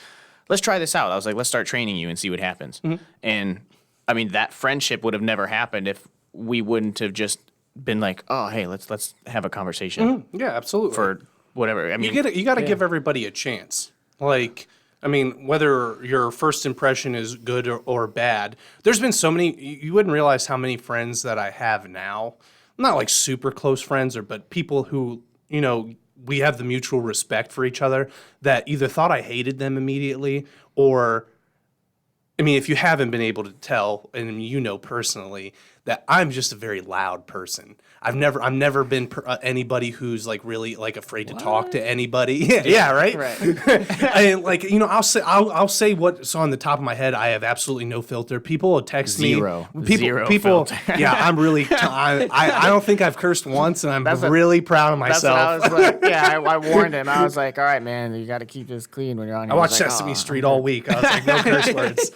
let's try this out. I was like, let's start training you and see what happens. And I mean, that friendship would have never happened if we wouldn't have just been like, oh, hey, let's have a conversation Yeah, absolutely. for whatever. I mean, you got to give everybody a chance. Like, I mean, whether your first impression is good or bad, there's been so many, you wouldn't realize how many friends that I have now. Not like super close friends, but people who, you know, we have the mutual respect for each other that either thought I hated them immediately or, I mean, if you haven't been able to tell, and you know personally, that I'm just a very loud person. I've never been anybody who's like really like afraid to talk to anybody. Yeah, right. And like, you know, I'll say what's on the top of my head. I have absolutely no filter. People will text me. Zero People. filter. Yeah, I'm really. I don't think I've cursed once, and I'm really proud of that's myself. what I was like. Yeah, I warned him. I was like, all right, man, you got to keep this clean when you're on here. I watched Sesame Street all week. I was like, no curse words.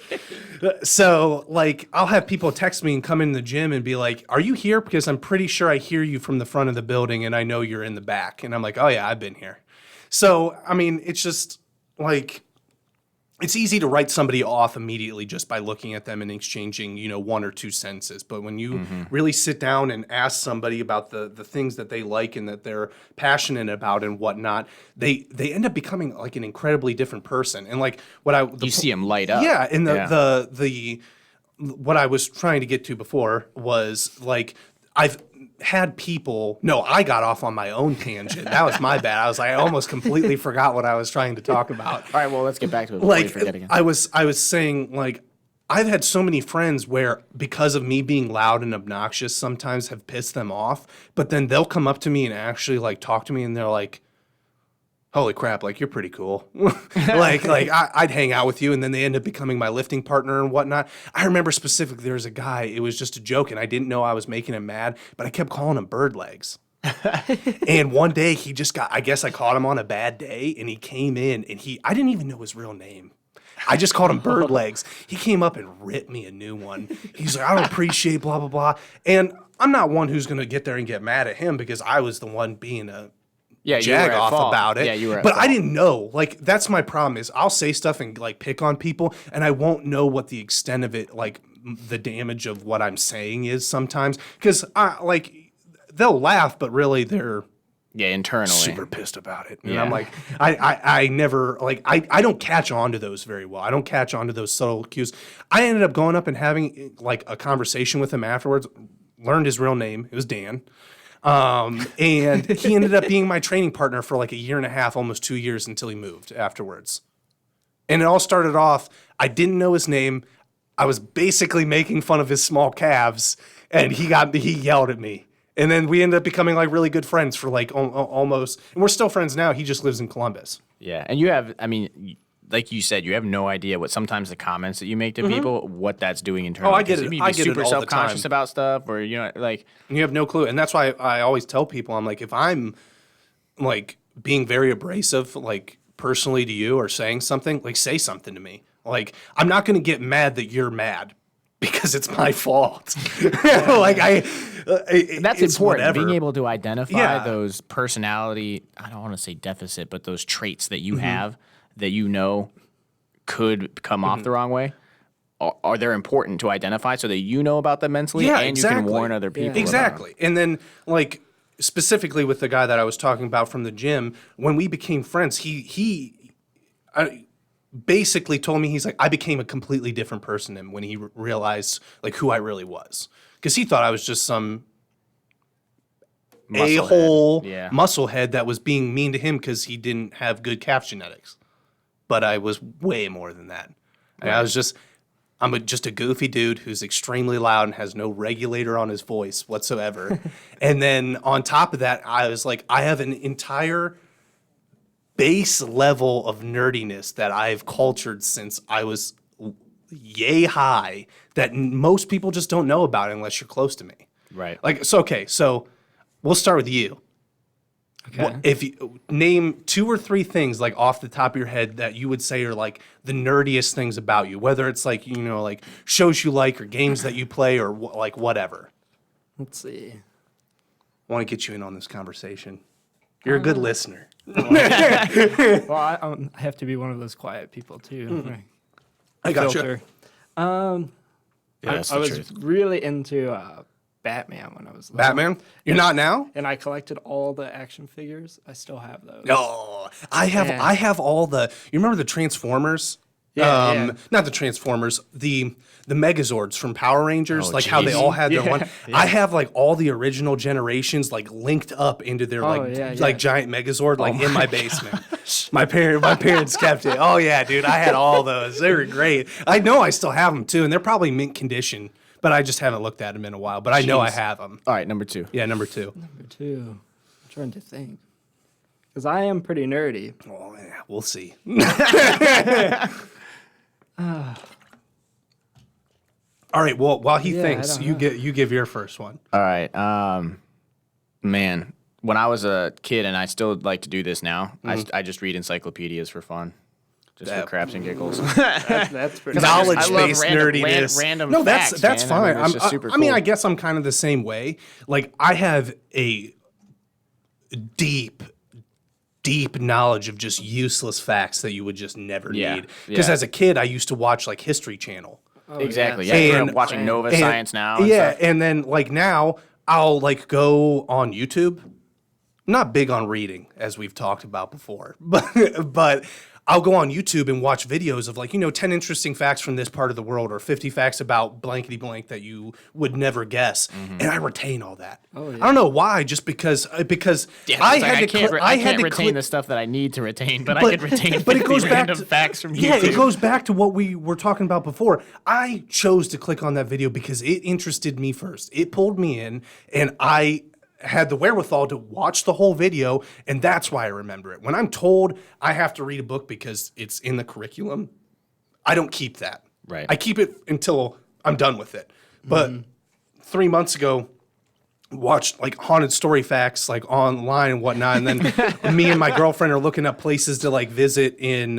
So, like, I'll have people text me and come in the gym and be like, are you here? Because I'm pretty sure I hear you from the front of the building and I know you're in the back. And I'm like, oh, yeah, I've been here. So, I mean, it's just like, it's easy to write somebody off immediately just by looking at them and exchanging, you know, 1 or 2 sentences. But when you really sit down and ask somebody about the things that they like and that they're passionate about and whatnot, they end up becoming like an incredibly different person. And like You see them light up. yeah, and the what I was trying to get to before was like I've had people. No, I got off on my own tangent. That was my bad. I almost completely forgot what I was trying to talk about. All right, well, let's get back to it before you Like forget again. I was saying, like I've had so many friends where because of me being loud and obnoxious, sometimes have pissed them off. But then they'll come up to me and actually like talk to me, and they're like, holy crap, like, you're pretty cool. I'd hang out with you, and then they end up becoming my lifting partner and whatnot. I remember specifically there was a guy, it was just a joke, and I didn't know I was making him mad, but I kept calling him bird legs. And one day he just I guess I caught him on a bad day, and he came in, and I didn't even know his real name. I just called him bird legs. He came up and ripped me a new one. He's like, I don't appreciate blah, blah, blah. And I'm not one who's going to get there and get mad at him because I was the one being a jag off about it. Yeah, you were at but fault. I didn't know. Like, that's my problem is I'll say stuff and like pick on people, and I won't know what the extent of it, like the damage of what I'm saying is sometimes. Because like they'll laugh, but really they're internally super pissed about it. And Yeah. I'm like, I never, like, I don't catch on to those very well. I don't catch on to those subtle cues. I ended up going up and having like a conversation with him afterwards, learned his real name. It was Dan. And he ended up being my training partner for like 1.5 years, almost 2 years until he moved afterwards. And it all started off, I didn't know his name. I was basically making fun of his small calves, and he yelled at me. And then we ended up becoming like really good friends for like almost, and we're still friends now. He just lives in Columbus. Yeah, and you have, I mean, like you said, you have no idea what sometimes the comments that you make to people, what that's doing internally. Oh, I get 'Cause it. You can I be get it super all the self-conscious time. about stuff, or you know, like And you have no clue. And that's why I always tell people, I'm like, if I'm like being very abrasive, like personally to you or saying something, like say something to me. Like, I'm not going to get mad that you're mad because it's my fault. Like that's it's important. whatever. Being able to identify Yeah. those personality, I don't want to say deficit, but those traits that you have that you know could come off the wrong way are they're important to identify so that you know about them mentally and exactly. you can warn other people. Exactly. And then, like, specifically with the guy that I was talking about from the gym, when we became friends, he basically told me, he's like, I became a completely different person than when he realized, like, who I really was. Because he thought I was just some a-hole musclehead that was being mean to him because he didn't have good calf genetics. But I was way more than that. Right. I'm just a goofy dude who's extremely loud and has no regulator on his voice whatsoever. And then on top of that, I was like, I have an entire base level of nerdiness that I've cultured since I was yay high that most people just don't know about unless you're close to me. Right. Like, so we'll start with you. Okay. If you name 2 or 3 things like off the top of your head that you would say are like the nerdiest things about you, whether it's like, you know, like shows you like or games that you play or like whatever. Let's see. I want to get you in on this conversation. You're a good listener. Well, I have to be one of those quiet people too. Right. I got you. Filter. That's I the was truth. really into Batman when I was little. Batman? You're not now? And I collected all the action figures. I still have those. No. I have all the, you remember the Transformers? Yeah. Not the Transformers, the Megazords from Power Rangers, Oh, like how they geez. all had their one. Yeah. I have like all the original generations like linked up into their like giant Megazord like in my basement. My parents kept it. Oh yeah, dude, I had all those. They were great. I know I still have them too, and they're probably mint condition, but I just haven't looked at them in a while. But I know I have them. All right, number 2. Yeah, number 2. Number 2. I'm trying to think. Because I am pretty nerdy. Oh yeah, we'll see. All right. Well, while he thinks, you give your first one. All right. Man, when I was a kid, and I still like to do this now, I just read encyclopedias for fun. Just for craps and giggles. That's pretty Knowledge-based I love nerdiness. Random no, facts, that's man. fine. I mean, it's just super I mean, cool. I guess I'm kind of the same way. Like, I have a deep knowledge of just useless facts that you would just never need. Because as a kid, I used to watch like History Channel. Exactly. Yeah, I grew up watching Novice Science now. And yeah, stuff. and then like now I'll like go on YouTube. I'm not big on reading, as we've talked about before, but I'll go on YouTube and watch videos of like, 10 interesting facts from this part of the world or 50 facts about blankety blank that you would never guess. And I retain all that. I don't know why, just because I can't retain the stuff that I need to retain, but I can retain but it goes back random to, facts from YouTube. Yeah, it goes back to what we were talking about before. I chose to click on that video because it interested me first. It pulled me in, and I had the wherewithal to watch the whole video, and that's why I remember it. When I'm told I have to read a book because it's in the curriculum, I don't keep that. Right. I keep it until I'm done with it. But 3 months ago, watched like haunted story facts like online and whatnot, and then me and my girlfriend are looking up places to like visit in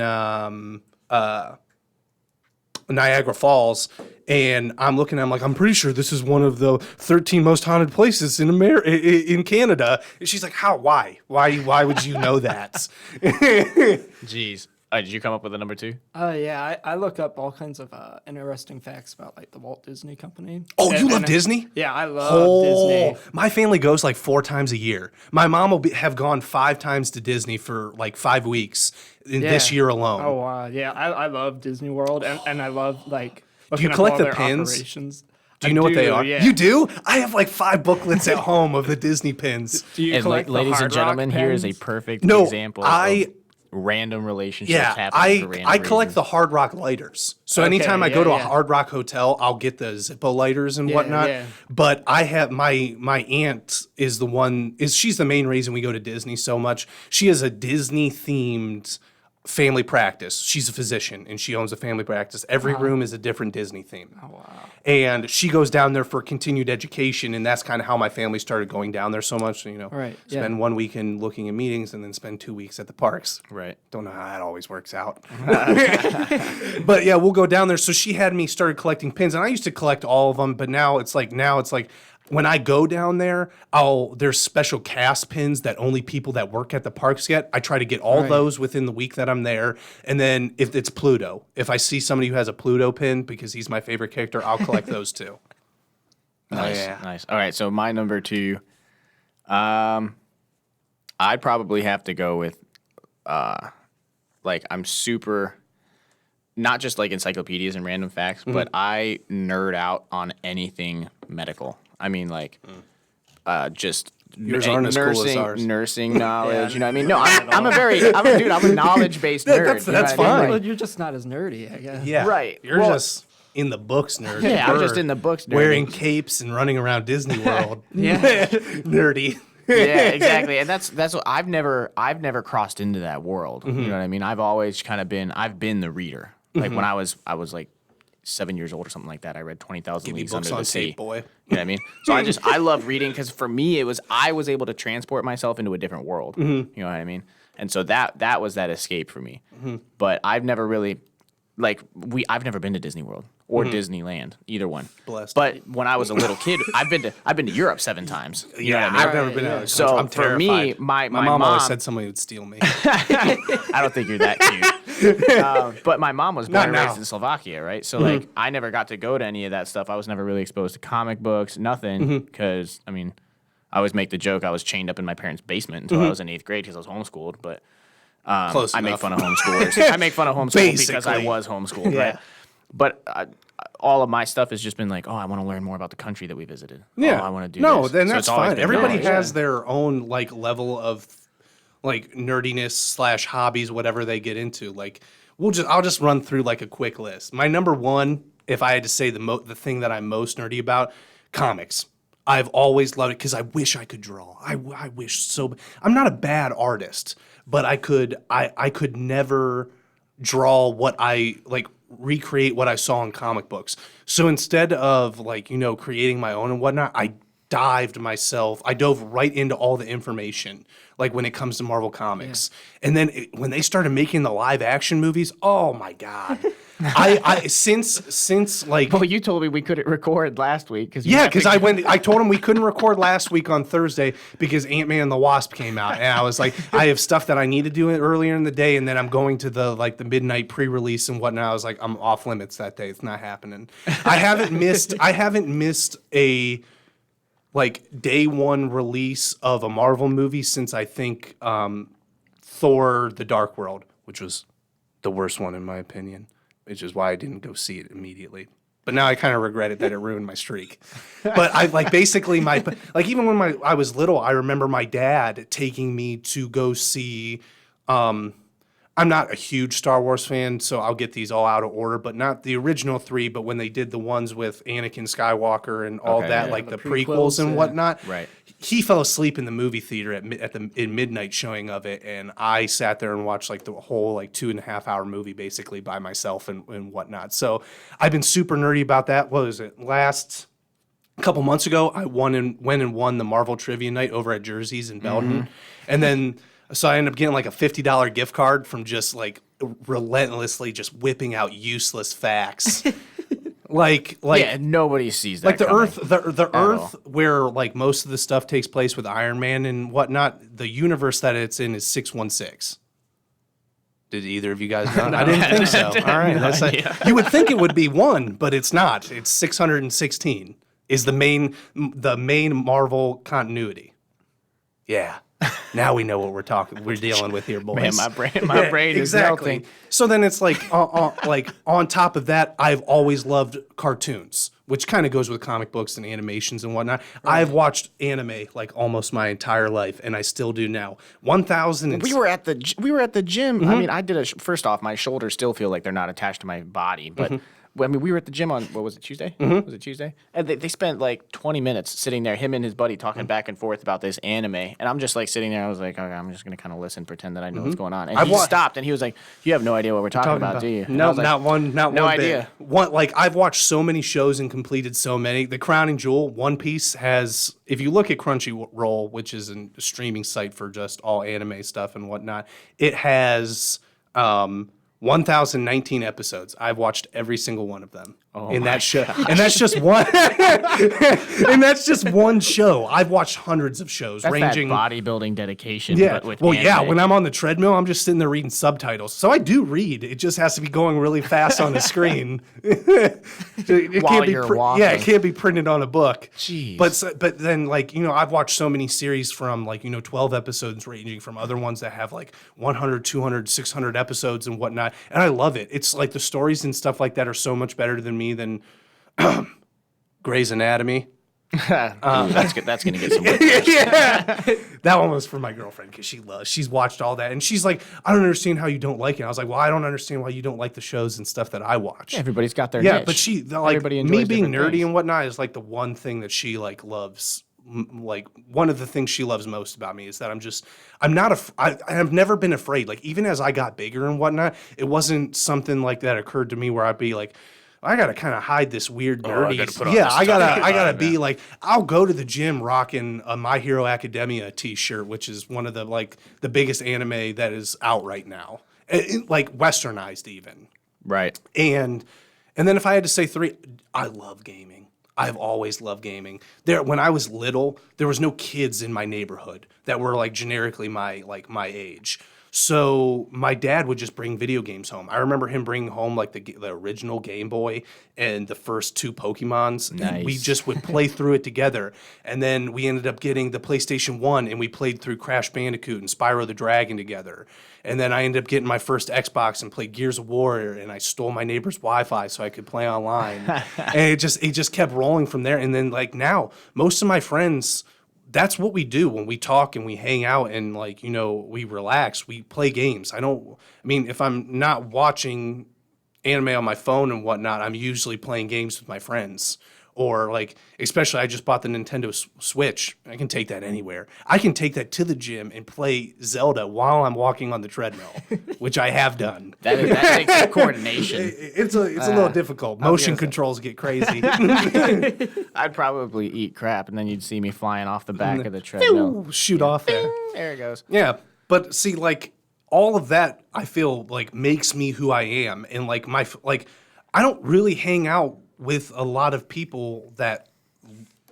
Niagara Falls, and I'm like, I'm pretty sure this is one of the 13 most haunted places in Canada. And she's like, how? Why would you know that? Jeez. Did you come up with a number 2? Yeah, I look up all kinds of interesting facts about like the Walt Disney Company. Oh, you love Disney? Yeah, I love Disney. My family goes like 4 times a year. My mom will have gone 5 times to Disney for like 5 weeks this year alone. Oh, wow. Yeah, I love Disney World, and I love like Do you looking up collect all the their pins? operations. Do you know what they are? Yeah. You do? I have like 5 booklets at home of the Disney pins. Do you And collect the ladies and Hard Rock gentlemen, here is a pens? perfect No, example of random relationships happening for random I collect reasons. the Hard Rock lighters. So Okay, anytime I go to a yeah. Hard Rock hotel, I'll get the Zippo lighters and whatnot. yeah. But I have my aunt is the one she's the main reason we go to Disney so much. She is a Disney themed family practice. She's a physician and she owns a family practice. Every room is a different Disney theme. Oh, wow. And she goes down there for continued education, and that's kind of how my family started going down there so much. Right, yeah. Spend 1 weekend looking at meetings and then spend 2 weeks at the parks. Right. Don't know how that always works out. But yeah, we'll go down there. So she had me started collecting pins, and I used to collect all of them, but now it's like when I go down there, there's special cast pins that only people that work at the parks get. I try to get all those within the week that I'm there. And then if it's Pluto, if I see somebody who has a Pluto pin because he's my favorite character, I'll collect those too. Nice, nice. All right, so my number 2, I'd probably have to go with, like, I'm super, not just like encyclopedias and random facts, but I nerd out on anything medical. I mean, like, just Yours aren't as cool as ours. nursing knowledge. You know what I mean? No, I'm a knowledge-based nerd. That's you know what I mean? fine. Well, you're just not as nerdy, I guess. Yeah. Right. You're Well, just in the books nerd. Yeah, I'm We're just in the books nerd. wearing capes and running around Disney World. Yeah. Nerdy. Yeah, exactly. And that's what I've never crossed into that world. You know what I mean? I've always kind of been the reader. Like when I was like 7 years old or something like that, I read 20,000 Leagues books Under the on Sea. tape, boy. You know what I mean? So I love reading because for me I was able to transport myself into a different world. You know what I mean? And so that was that escape for me. But I've never really I've never been to Disney World or Disneyland, either one. Blessed. But when I was a little kid, I've been to Europe 7 times. You know what I mean? I've never been out of the So country. I'm for terrified. me, my mom always said somebody would steal me. I don't think you're that cute. But my mom was born and raised in Slovakia, right? So like I never got to go to any of that stuff. I was never really exposed to comic books, nothing. Because I mean, I always make the joke I was chained up in my parents' basement until I was in 8th grade because I was homeschooled. But Close I make enough. fun of homeschoolers. I make fun of homeschool because I Basically. was homeschooled, right? But all of my stuff has just been like, oh, I want to learn more about the country that we visited. Yeah. Oh, I want to do no, this. then So that's it's always fine. been Everybody knowledge. has their own like level of like nerdiness / hobbies, whatever they get into. Like I'll just run through like a quick list. My number 1, if I had to say the thing that I'm most nerdy about, comics. I've always loved it because I wish I could draw. I wish so. I'm not a bad artist, but I could never draw what I like, recreate what I saw in comic books. So instead of like, creating my own and whatnot, I dove right into all the information, like when it comes to Marvel Comics. And then when they started making the live action movies, oh my God. Since like, Well, you told me we couldn't record last week because I told him we couldn't record last week on Thursday because Ant-Man and the Wasp came out. And I was like, I have stuff that I need to do earlier in the day. And then I'm going to the midnight pre-release and whatnot. I was like, I'm off limits that day. It's not happening. I haven't missed a like day one release of a Marvel movie since I think Thor: The Dark World, which was the worst one in my opinion, which is why I didn't go see it immediately. But now I kind of regret it that it ruined my streak. But I like basically even when I was little, I remember my dad taking me to go see. I'm not a huge Star Wars fan, so I'll get these all out of order, but not the original 3, but when they did the ones with Anakin Skywalker and all that, like the prequels and whatnot. Right. He fell asleep in the movie theater in midnight showing of it, and I sat there and watched like the whole 2.5 hour movie basically by myself and whatnot. So I've been super nerdy about that. What was it? Last couple months ago, I went and won the Marvel Trivia Night over at Jersey's in Belton, and then. So I ended up getting like a $50 gift card from just like relentlessly just whipping out useless facts. like yeah, nobody sees that. Like the coming the all. Earth where like most of the stuff takes place with Iron Man and whatnot, the universe that it's in is 616. Did either of you guys know? I didn't think so. All right. You would think it would be 1, but it's not. It's 616 is the main Marvel continuity. Yeah. Now we know what we're dealing with here, boys. Man, my brain is melting. So then it's like on top of that, I've always loved cartoons, which kind of goes with comic books and animations and whatnot. Right. I've watched anime like almost my entire life, and I still do now. 1,000. We were at the gym. I mean, first off, my shoulders still feel like they're not attached to my body, but. I mean, we were at the gym on, what was it, Tuesday? Was it Tuesday? And they spent like 20 minutes sitting there, him and his buddy talking back and forth about this anime. And I'm just like sitting there, I was like, okay, I'm just going to kind of listen, pretend that I know what's going on. And he stopped and he was like, you have no idea what we're talking about, do you? No, like, not one idea. Bit. I've watched so many shows and completed so many. The crowning jewel, One Piece has, if you look at Crunchyroll, which is a streaming site for just all anime stuff and whatnot, it has 1,019 episodes. I've watched every single one of them. in that show. And that's just one and that's just one show. I've watched hundreds of shows That's ranging that bodybuilding dedication. yeah. But with Well, yeah, anime. when I'm on the treadmill, I'm just sitting there reading subtitles. So I do read. It just has to be going really fast on the screen. It While can't be you're walking. Yeah, it can't be printed on a book. Jeez. But then like, I've watched so many series from like, 12 episodes ranging from other ones that have like 100, 200, 600 episodes and whatnot. And I love it. It's like the stories and stuff like that are so much better than me than Grey's Anatomy. That's good. That's gonna get some. Yeah, that one was for my girlfriend because she's watched all that and she's like, I don't understand how you don't like it. I was like, well, I don't understand why you don't like the shows and stuff that I watch. Everybody's got their Yeah, niche. but she like Everybody me enjoys being different nerdy things. and whatnot is like the one thing that she like loves. Like one of the things she loves most about me is that I've never been afraid. Like even as I got bigger and whatnot, it wasn't something like that occurred to me where I'd be like, I gotta kind of hide this weird nerdy. gotta put on Yeah, this I tough gotta vibe, be like, I'll go to the gym rocking a My Hero Academia T-shirt, which is one of the biggest anime that is out right now, like westernized even. Right. And then if I had to say three, I love gaming. I've always loved gaming. When I was little, there was no kids in my neighborhood that were like generically my age. So my dad would just bring video games home. I remember him bringing home like the original Game Boy and the first two Pokemons. Nice. And we just would play through it together. And then we ended up getting the PlayStation 1 and we played through Crash Bandicoot and Spyro the Dragon together. And then I ended up getting my first Xbox and played Gears of War, and I stole my neighbor's Wi-Fi so I could play online. And it just kept rolling from there. And then like now, most of my friends, that's what we do when we talk and we hang out and like, we relax, we play games. If I'm not watching anime on my phone and whatnot, I'm usually playing games with my friends. Or like, especially I just bought the Nintendo Switch. I can take that anywhere. I can take that to the gym and play Zelda while I'm walking on the treadmill, which I have done. That takes some coordination. It's a little difficult. Motion controls get crazy. I'd probably eat crap, and then you'd see me flying off the back of the treadmill. Shoot off there. There it goes. Yeah, but see, like all of that, I feel like makes me who I am, and like I don't really hang out with a lot of people that,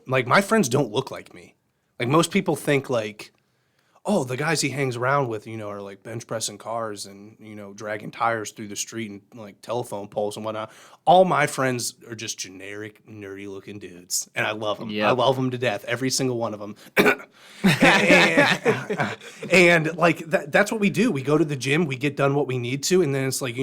like, my friends don't look like me. Like most people think like, oh, the guys he hangs around with, are like bench pressing cars and dragging tires through the street and like telephone poles and whatnot. All my friends are just generic nerdy looking dudes, and I love them. Yep. I love them to death, every single one of them. and like that's what we do. We go to the gym, we get done what we need to, and then it's like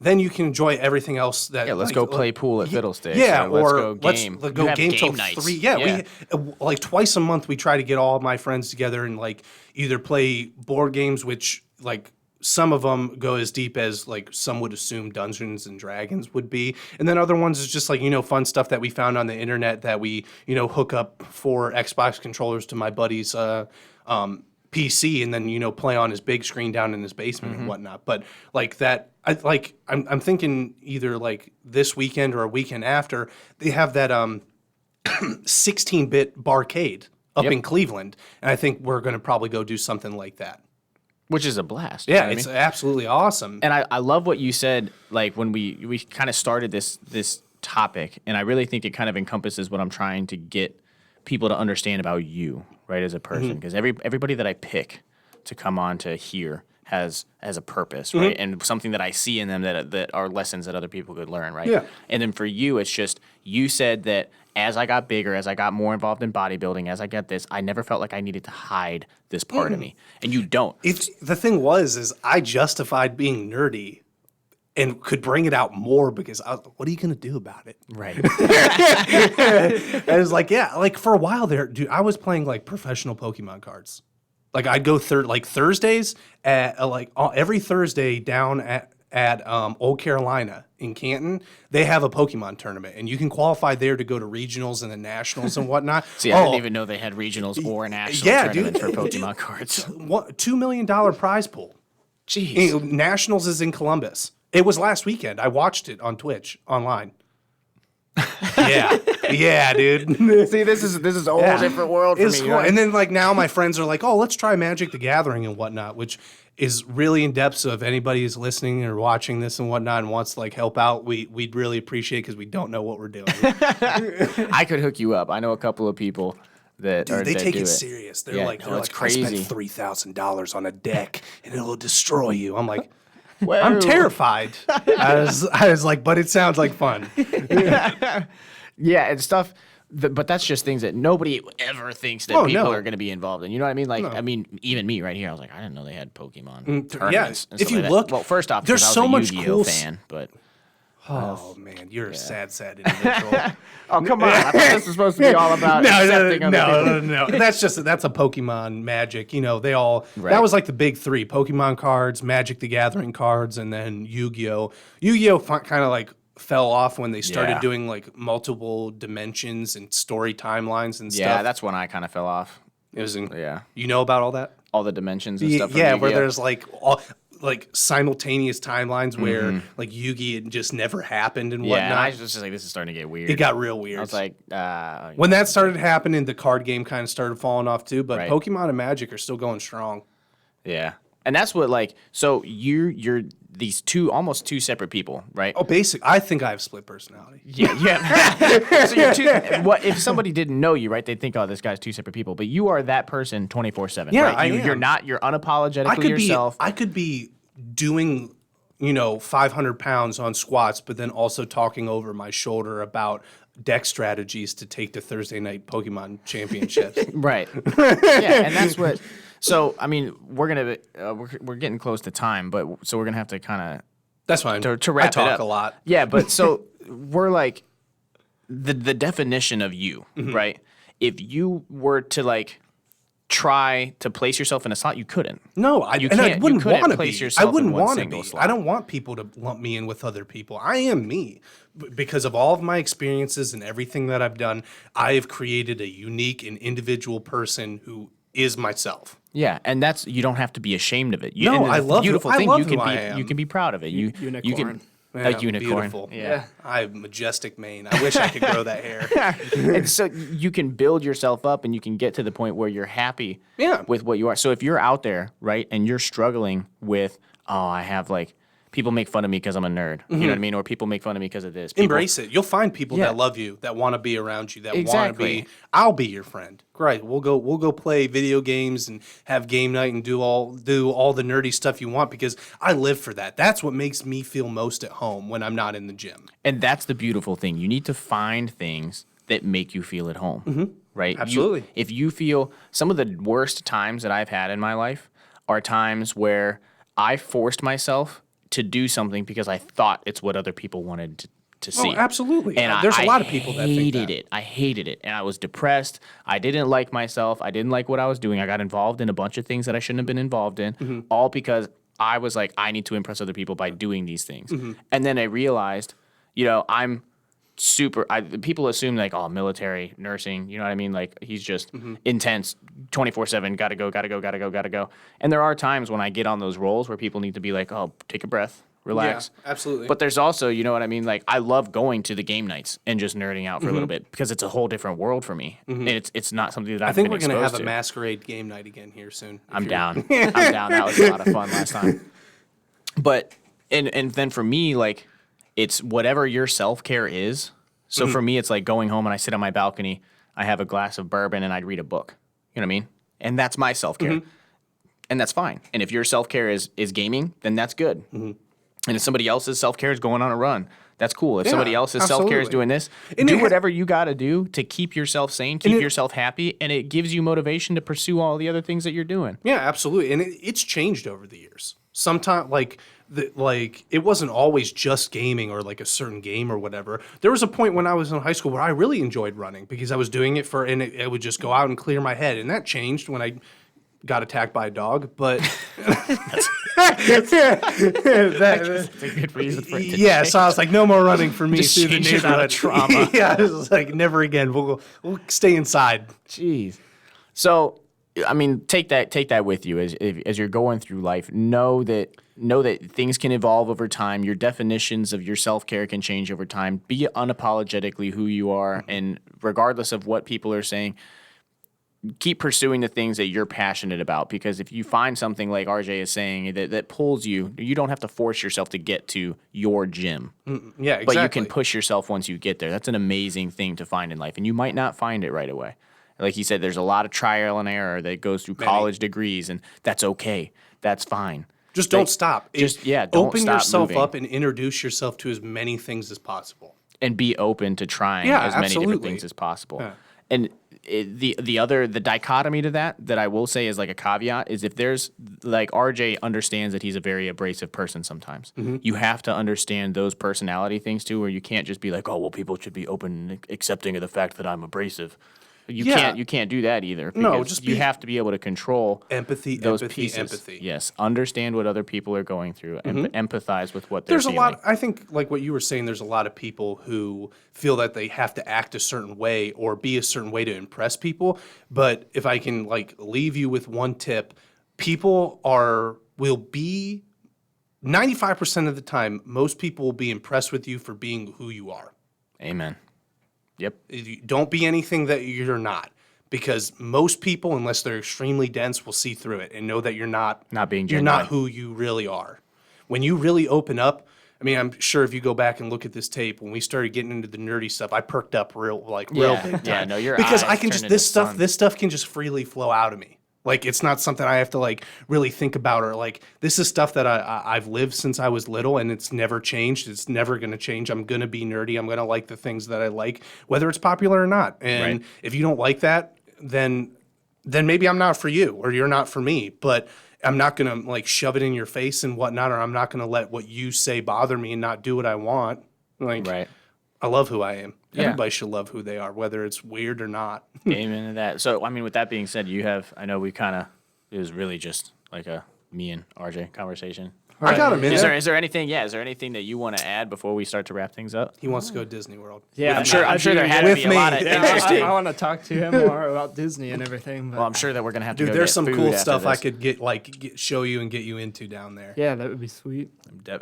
then you can enjoy everything else. That Let's go play pool at Fiddlesticks. Yeah, let's go game. Let's go game till nights. 3. Yeah, we like twice a month we try to get all my friends together and like either play board games, which like some of them go as deep as like some would assume Dungeons and Dragons would be, and then other ones is just like fun stuff that we found on the internet that we hook up for Xbox controllers to my buddy's PC and then play on his big screen down in his basement and whatnot. But like that, I'm thinking either like this weekend or a weekend after they have that 16-bit barcade up in Cleveland, and I think we're going to probably go do something like that. Which is a blast. Yeah, you know what I it's mean? absolutely awesome. And I love what you said, like when we kind of started this topic, and I really think it kind of encompasses what I'm trying to get people to understand about you, right, as a person. Because everybody that I pick to come on to here has a purpose, right? And something that I see in them that are lessons that other people could learn, right? Yeah. And then for you, it's just, you said that as I got bigger, as I got more involved in bodybuilding, as I got this, I never felt like I needed to hide this part of me. And you don't. The thing is I justified being nerdy and could bring it out more because what are you going to do about it? Right. I was like, yeah, like for a while there, dude, I was playing like professional Pokemon cards. Like I'd go Thursdays at every Thursday down at Old Carolina in Canton, they have a Pokemon tournament, and you can qualify there to go to regionals and the nationals and whatnot. See, I didn't even know they had regionals or national tournaments for Pokemon cards. $2 million prize pool. Jeez. Nationals is in Columbus. It was last weekend. I watched it on Twitch online. Yeah, dude. See, this is a whole different world for It's me. cool. And then like now my friends are like, oh, let's try Magic the Gathering and whatnot, which is really in depth. So if anybody is listening or watching this and whatnot and wants to like help out, we'd really appreciate because we don't know what we're doing. I could hook you up. I know a couple of people that Dude, they that take do it serious. They're Yeah, like, no, it's I crazy. spent $3,000 on a deck and it'll destroy you. I'm like, Whoa. I'm terrified. I was like, but it sounds like fun. Yeah, and stuff. But that's just things that nobody ever thinks that people are going to be involved in. You know what I mean? Like, I mean, even me right here, I was like, I didn't know they had Pokemon tournaments. And if stuff you like that. look, well, first off, there's because so I was a much Yu-Gi-Oh cool fan, but Oh man, you're a sad individual. oh come on, I thought this was supposed to be all about accepting other people. no. That's a Pokemon Magic. You know, they all that was like the big three: Pokemon cards, Magic the Gathering cards, and then Yu-Gi-Oh. Yu-Gi-Oh kind of like fell off when they started doing like multiple dimensions and story timelines and stuff. Yeah, that's when I kind of fell off. It was you know about all that? All the dimensions and stuff. Yeah, from where Yu-Gi-Oh. there's like all like simultaneous timelines where like Yu-Gi just never happened and whatnot. Yeah, and I was just like, this is starting to get weird. It got real weird. I was like, when that started happening, the card game kind of started falling off too. But Right. Pokemon and Magic are still going strong. yeah, and that's what like. So you're these almost two separate people, right? Oh, I think I have split personality. Yeah. So you're two. What if somebody didn't know you, right? They'd think, oh, this guy's two separate people. But you are that person 24/7. Yeah, right? I am. You're not. You're unapologetically yourself. I could be doing 500 pounds on squats, but then also talking over my shoulder about deck strategies to take the Thursday night Pokemon championships. Right. Yeah, and that's what. So I mean, we're getting close to time, but so we're gonna have to kind of That's fine. to wrap I talk it up a lot. Yeah, but so we're like the definition of you, right? If you were to like try to place yourself in a slot, you couldn't. No, I couldn't wouldn't want to place be. yourself I wouldn't in one want to single be. slot. I don't want people to lump me in with other people. I am me. Because of all of my experiences and everything that I've done, I have created a unique and individual person who is myself. Yeah, and that's you don't have to be ashamed of it. No, and the I love beautiful who- I thing. love You who can I be am. you can be proud of it. You Unicorn. can Yeah, a unicorn. Beautiful. Yeah. I have majestic mane. I wish I could grow that hair. And so you can build yourself up and you can get to the point where you're happy Yeah. with what you are. So if you're out there, right, and you're struggling with, I have like, people make fun of me because I'm a nerd. You know what I mean? Or people make fun of me because of this. People, Embrace it. You'll find people Yeah. that love you, that want to be around you, that Exactly. want to be. I'll be your friend. Great. We'll go play video games and have game night and do all the nerdy stuff you want because I live for that. That's what makes me feel most at home when I'm not in the gym. And that's the beautiful thing. You need to find things that make you feel at home, right? Absolutely. If you feel some of the worst times that I've had in my life are times where I forced myself to do something because I thought it's what other people wanted to see. Oh, absolutely. And There's I a lot of people that think hated that. it. I hated it. And I was depressed. I didn't like myself. I didn't like what I was doing. I got involved in a bunch of things that I shouldn't have been involved in, all because I was like, I need to impress other people by doing these things. And then I realized, I'm super people assume like, oh, military, nursing, you know what I mean? Like he's just intense, 24/7, gotta go. And there are times when I get on those roles where people need to be like, oh, take a breath, relax. Yeah, absolutely. But there's also, you know what I mean? Like I love going to the game nights and just nerding out for a little bit because it's a whole different world for me. And it's not something that I've I think been we're going to exposed have a to. masquerade game night again here soon. I'm down. I'm down. That was a lot of fun last time. But and then for me, like it's whatever your self-care is. So for me, it's like going home and I sit on my balcony, I have a glass of bourbon and I'd read a book. You know what I mean? And that's my self-care. And that's fine. And if your self-care is gaming, then that's good. And if somebody else's self-care is going on a run, that's cool. If somebody else's self-care is absolutely. doing this, And do it whatever you got to do to keep yourself sane, keep yourself happy, and it gives you motivation to pursue all the other things that you're doing. Yeah, absolutely. And it's changed over the years. Sometimes, it wasn't always just gaming or like a certain game or whatever. There was a point when I was in high school where I really enjoyed running because I was doing it and it would just go out and clear my head. And that changed when I got attacked by a dog. But That's a good reason for it to yeah, so I was like, no more running for me Just through the change it out of neighborhood. trauma. Yeah, it was like never again. We'll stay inside. Jeez. So I mean, take that with you as you're going through life. Know that things can evolve over time. Your definitions of your self-care can change over time. Be unapologetically who you are, and regardless of what people are saying, keep pursuing the things that you're passionate about, because if you find something like RJ is saying that pulls you, you don't have to force yourself to get to your gym. Yeah, exactly. But you can push yourself once you get there. That's an amazing thing to find in life, and you might not find it right away. Like he said, there's a lot of trial and error that goes through college degrees, and that's okay. That's fine. Just don't stop. Don't open stop yourself moving. up and introduce yourself to as many things as possible. And be open to trying as many different things as possible. Yeah. And the dichotomy to that I will say is like a caveat is if there's like RJ understands that he's a very abrasive person sometimes. You have to understand those personality things too, where you can't just be like, oh well, people should be open and accepting of the fact that I'm abrasive. You can't do that either. No, you have to be able to control empathy. Yes, understand what other people are going through and empathize with what they're There's feeling. a lot. I think, like what you were saying, there's a lot of people who feel that they have to act a certain way or be a certain way to impress people. But if I can like leave you with one tip, people will be 95% of the time. Most people will be impressed with you for being who you are. Amen. Yep. Don't be anything that you're not, because most people, unless they're extremely dense, will see through it and know that you're not being you're genuine. not who you really are. When you really open up, I mean, I'm sure if you go back and look at this tape, when we started getting into the nerdy stuff, I perked up real big time. Yeah, no, your because eyes I can turned just into this stuff can just freely flow out of me. Like, it's not something I have to like really think about, or like, this is stuff that I've lived since I was little, and it's never changed. It's never going to change. I'm going to be nerdy. I'm going to like the things that I like, whether it's popular or not. And if you don't like that, then maybe I'm not for you, or you're not for me. But I'm not going to like shove it in your face and whatnot, or I'm not going to let what you say bother me and not do what I want. Like, I love who I am. Yeah. Everybody should love who they are, whether it's weird or not. Amen to that. So, I mean, with that being said, I know it was really just like a me and RJ conversation. I got him in there. Is there anything that you want to add before we start to wrap things up? He wants to go to Disney World. Yeah, I'm sure there had to be a lot of interesting. I want to talk to him more about Disney and everything. But Well, I'm sure that we're going to have to Dude, go there's get some food cool after stuff I this. could show you and get you into down there. yeah, that would be sweet.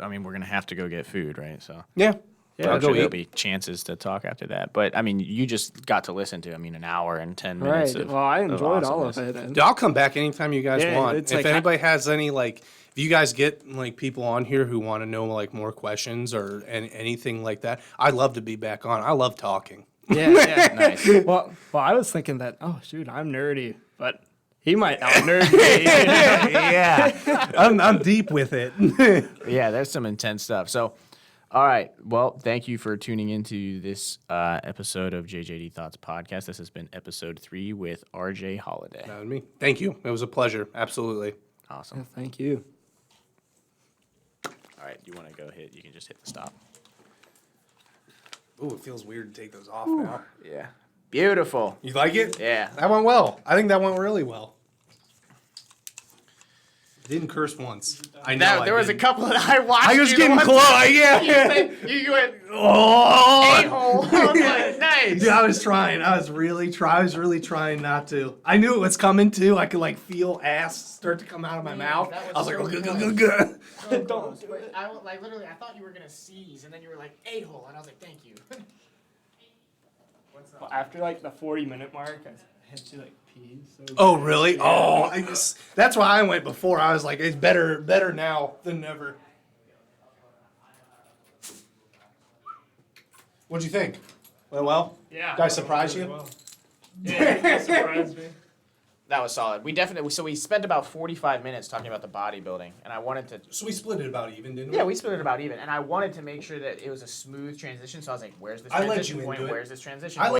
I mean, we're going to have to go get food, right? So Yeah. Yeah, I'll I'm go sure there'll eat. be chances to talk after that. But, I mean, you just got to listen to, an hour and 10 minutes Right. of Well, I enjoyed all of awesomeness. it. And Dude, I'll come back anytime you guys Yeah, want. it's If like- anybody has any, like, if you guys get, like, people on here who want to know, like, more questions or anything like that, I'd love to be back on. I love talking. yeah. Nice. Well, I was thinking that. Oh shoot, I'm nerdy, but he might out nerd me. Yeah. I'm deep with it. Yeah, there's some intense stuff. So, all right. Well, thank you for tuning into this episode of JJD Thoughts Podcast. This has been episode 3 with RJ Holliday. That was me. Thank you. It was a pleasure. Absolutely. Awesome. Thank you. All right. You want to go hit? You can just hit the stop. Ooh, it feels weird to take those off now. Yeah. Beautiful. You like it? Yeah. That went well. I think that went really well. Didn't curse once. I know. There was a couple that I watched. I was you getting the close. one- Yeah. You went Oh. a-hole. I was like, nice. Dude, I was trying. I was really trying not to. I knew it was coming too. I could like feel ass start to come out of my mouth. that was I was like, so "Ugh, close." ugh, ugh, ugh." Don't do it. I thought you were gonna seize, and then you were like a-hole, and I was like, thank you. Well, after like the 40-minute mark, I had to like pee. So Oh, really? Oh, that's why I went before. I was like, it's better now than never. What'd you think? Went well? yeah. Did I surprise you? Well. Yeah, that surprised me. That was solid. We spent about 45 minutes talking about the bodybuilding, and I wanted to. So we split it about even, didn't we? Yeah, we split it about even, and I wanted to make sure that it was a smooth transition. So I was like, "Where's this I led transition you point? into it. Where's this transition I point?"